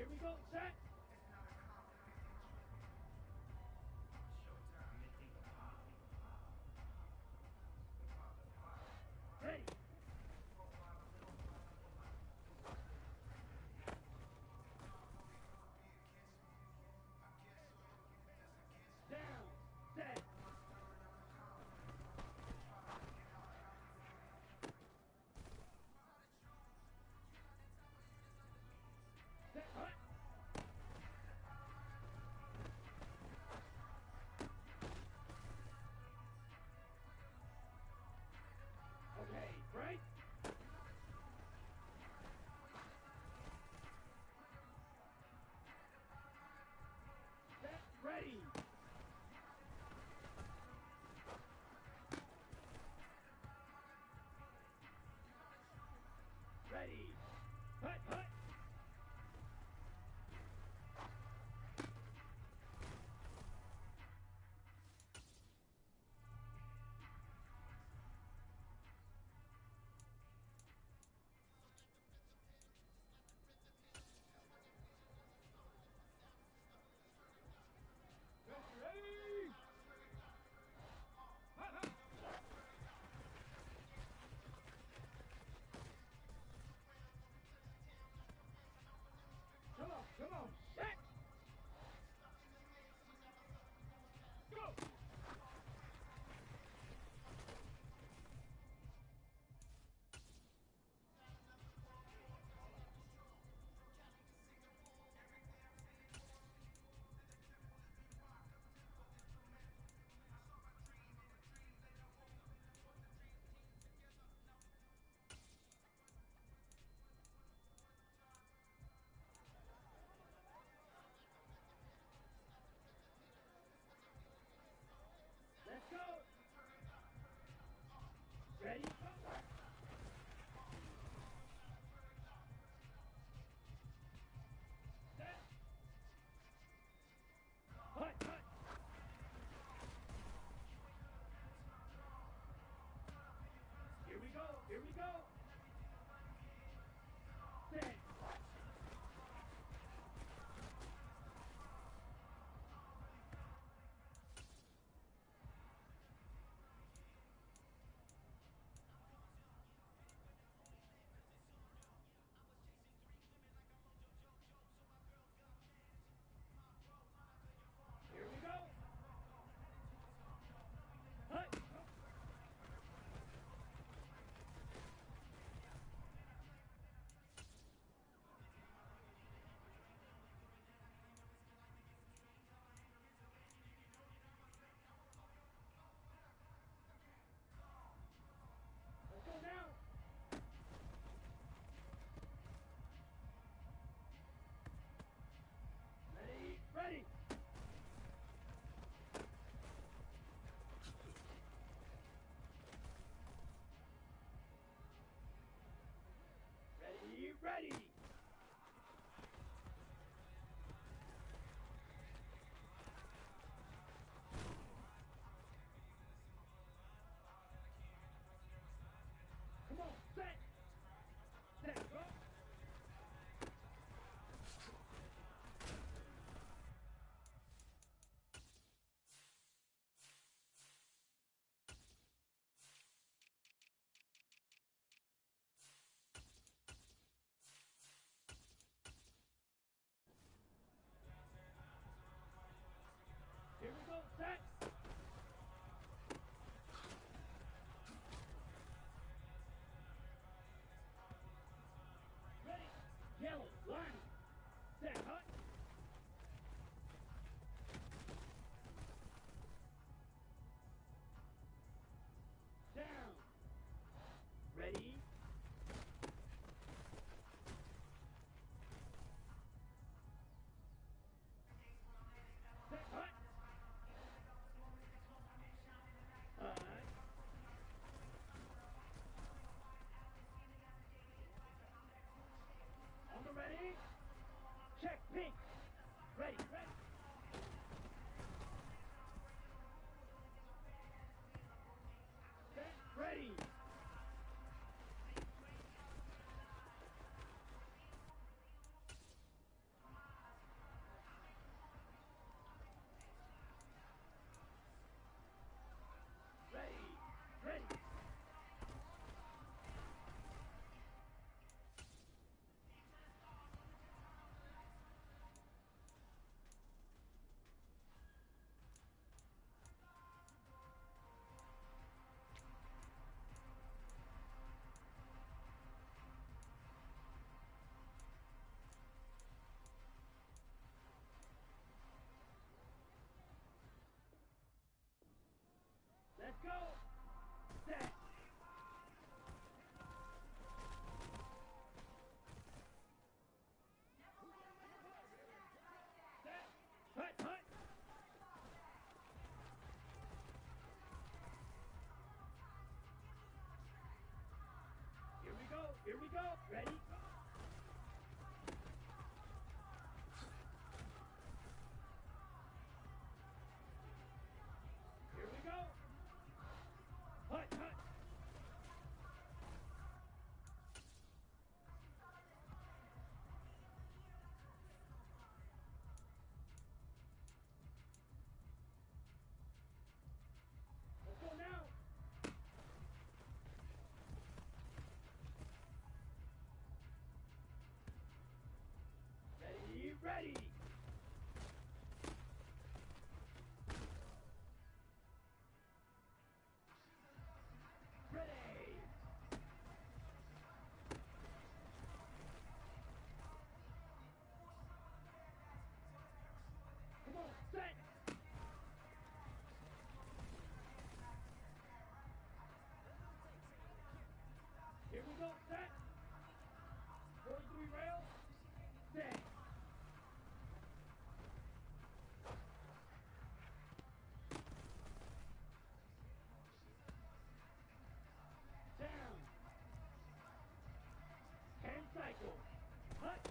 Here we go, set. Ready. Down, set. Set, hut. Okay, right. Set, ready. Ready. Hut, hut. Ready. Hut, hut. Come on, set. Go. Let's go. Ready, go. Set. Hut, hut. Here we go, here we go. Set. Here we go. Hut. go. Set. Set. Hut, hut. Here we go. Here we go. Ready? Here we go. Hut, hut. Let's go now. Ready, ready. Ready. Come on, set. Here we go, set. 43 rails, set. Down. 10 cycles. Hut.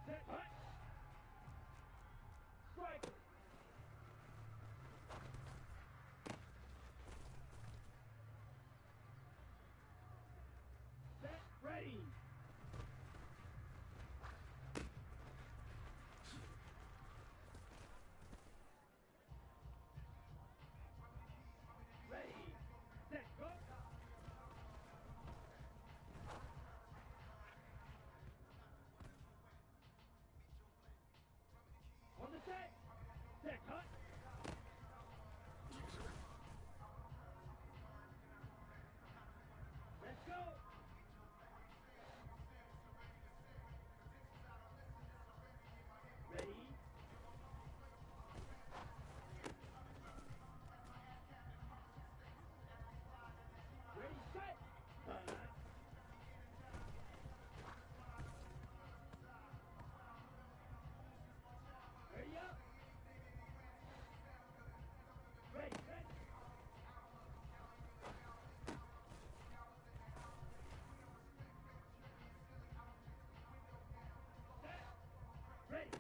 Set. Hut. Striker. Set. Ready. Ready. Set. Go. On the set. Set. Hut. Let's go. Ready. Ready, set. Ready up. Ready, set. Set. Ready.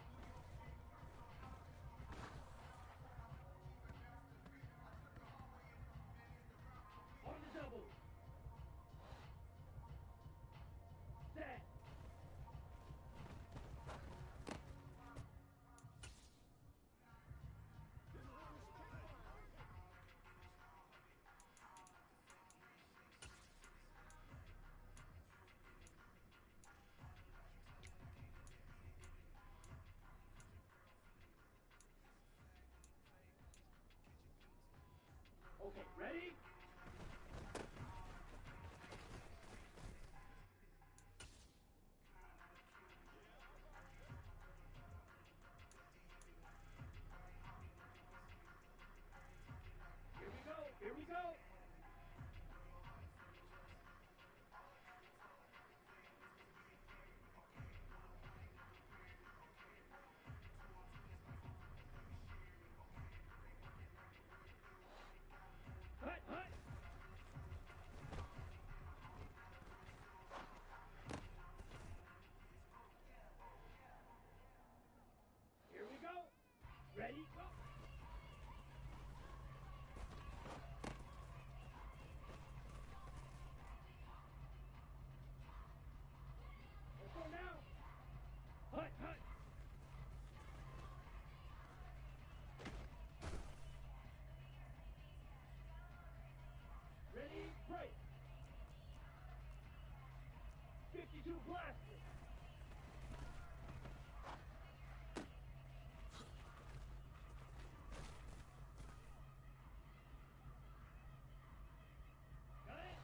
On the double. Set. Okay, ready? Here we go, here we go. Hut, hut. Here we go. Ready, go. Let's go now. Hut, hut. Ready, break. 52 blasted. Got it?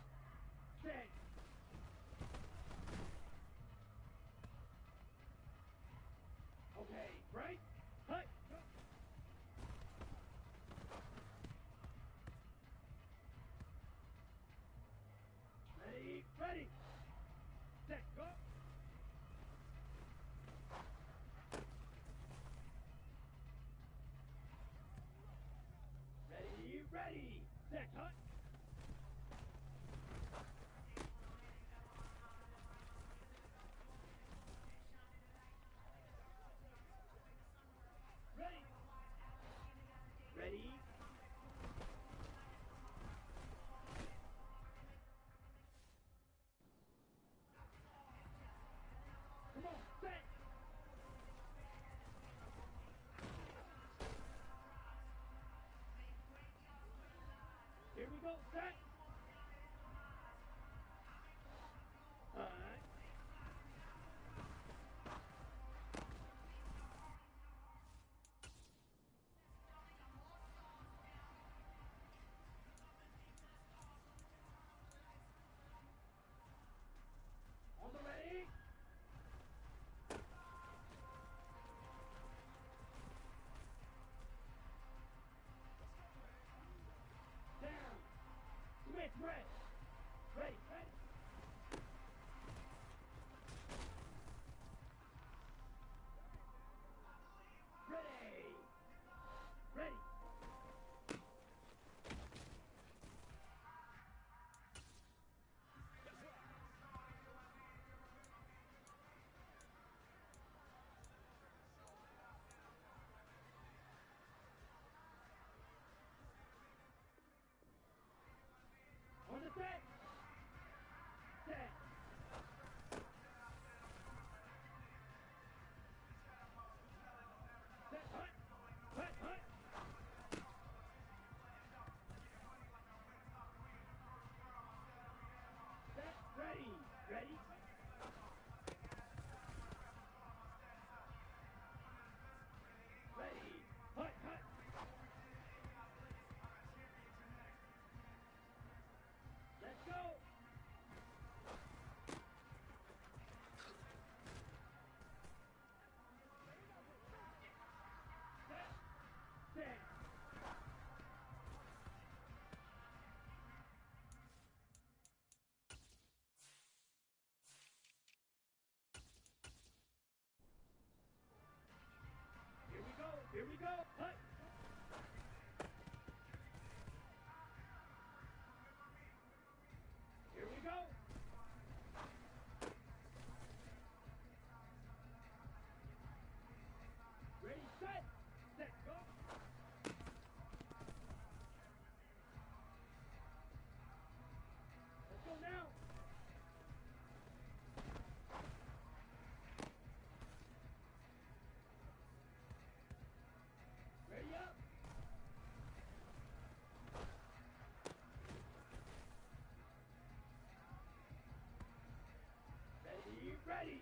ready.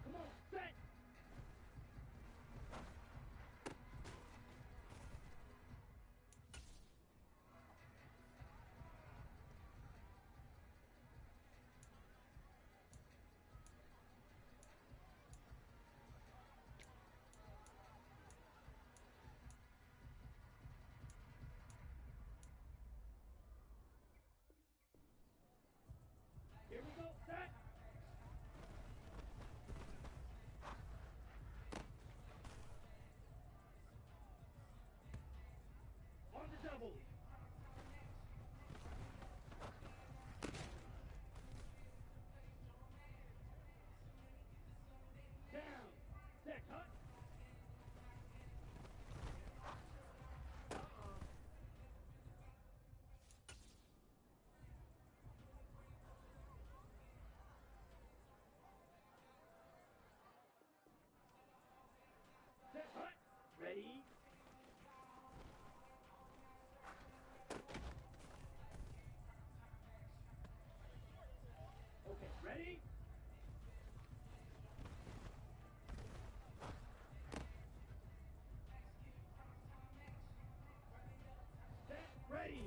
Come on, set. Here we go, set. On the double. Down. Set, cut. Set, cut. Ready. Okay, ready? Set, ready.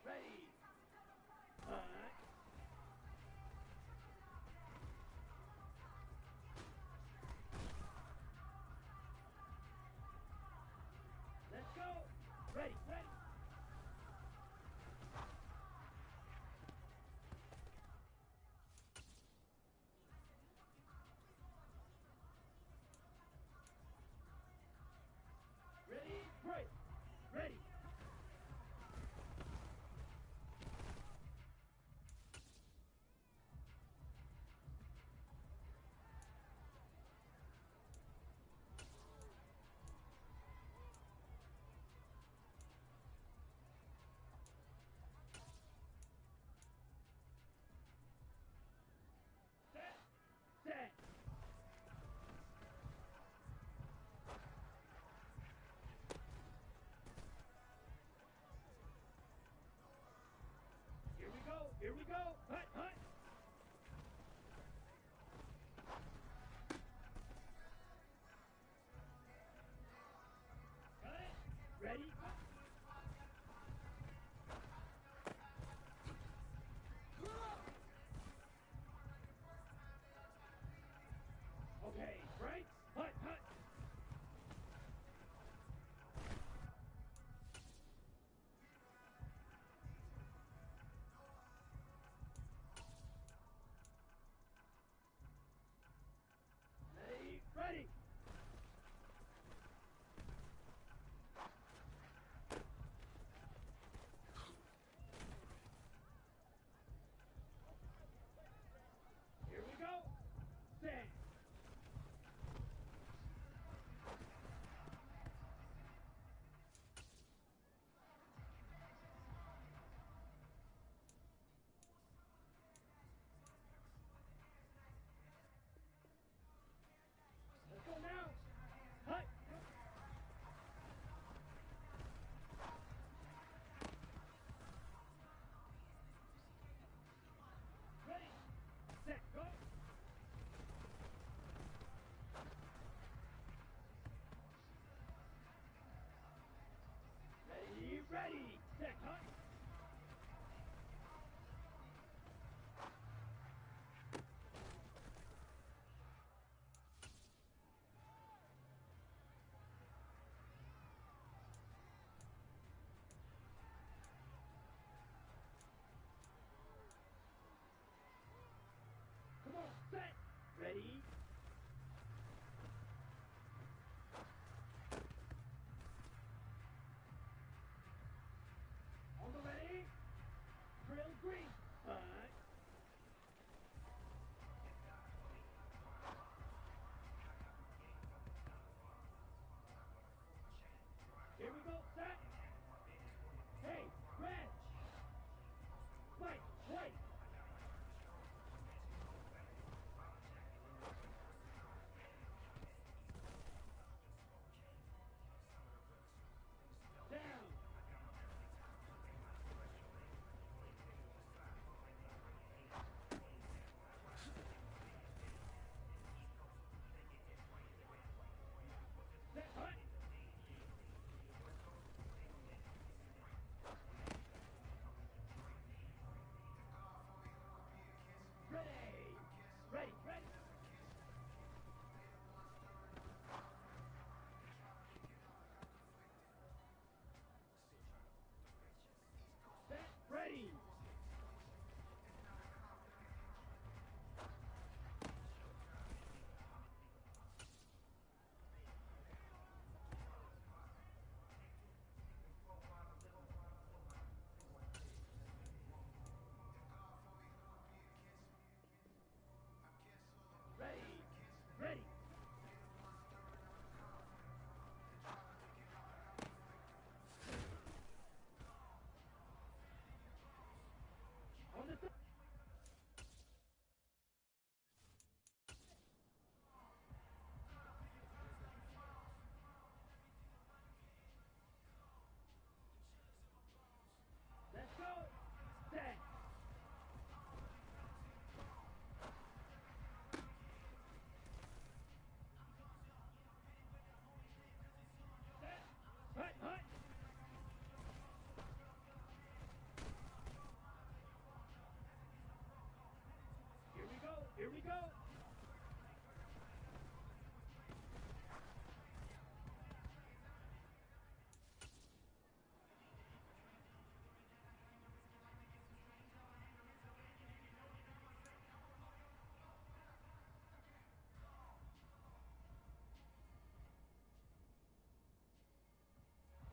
Ready. Let's go. Ready, ready. Ready, break. Ready. Set. Set. Here we go. Here we go. Hut, hut. Got it. Ready. Okay, right. Hut, hut. Ready, ready. Here we go. Set. Let's go now. Hut. Ready. Set. Go. Ready, ready. Set. Hut. Come on, set. Ready. On the ready. Trail green. Hut. Here we go, set. Hey, red. White, white. Ready. On the top. Let's go. Set. Hut, hut. Here we go. Here we go.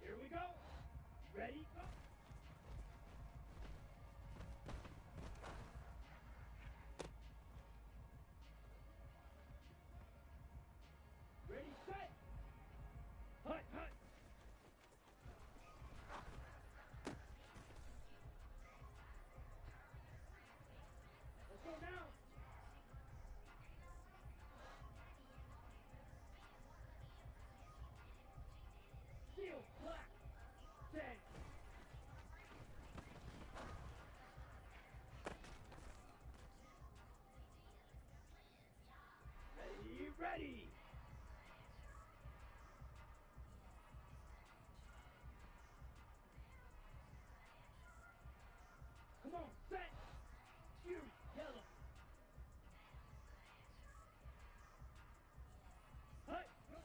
Here we go. Ready, go. Ready, set. Hut, hut. Let's go now. Steel, black, set. Ready, ready. Come on, set. Fury, yellow. Hut, go.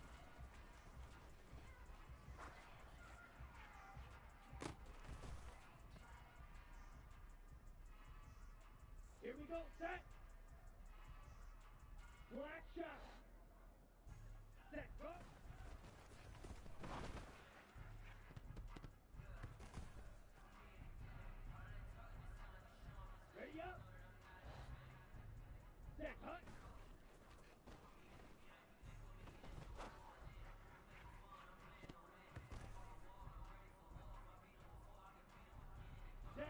Here we go, set. Black shot. Set, go. Ready up. Set, hut. Down.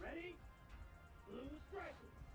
Ready? Blue strikers.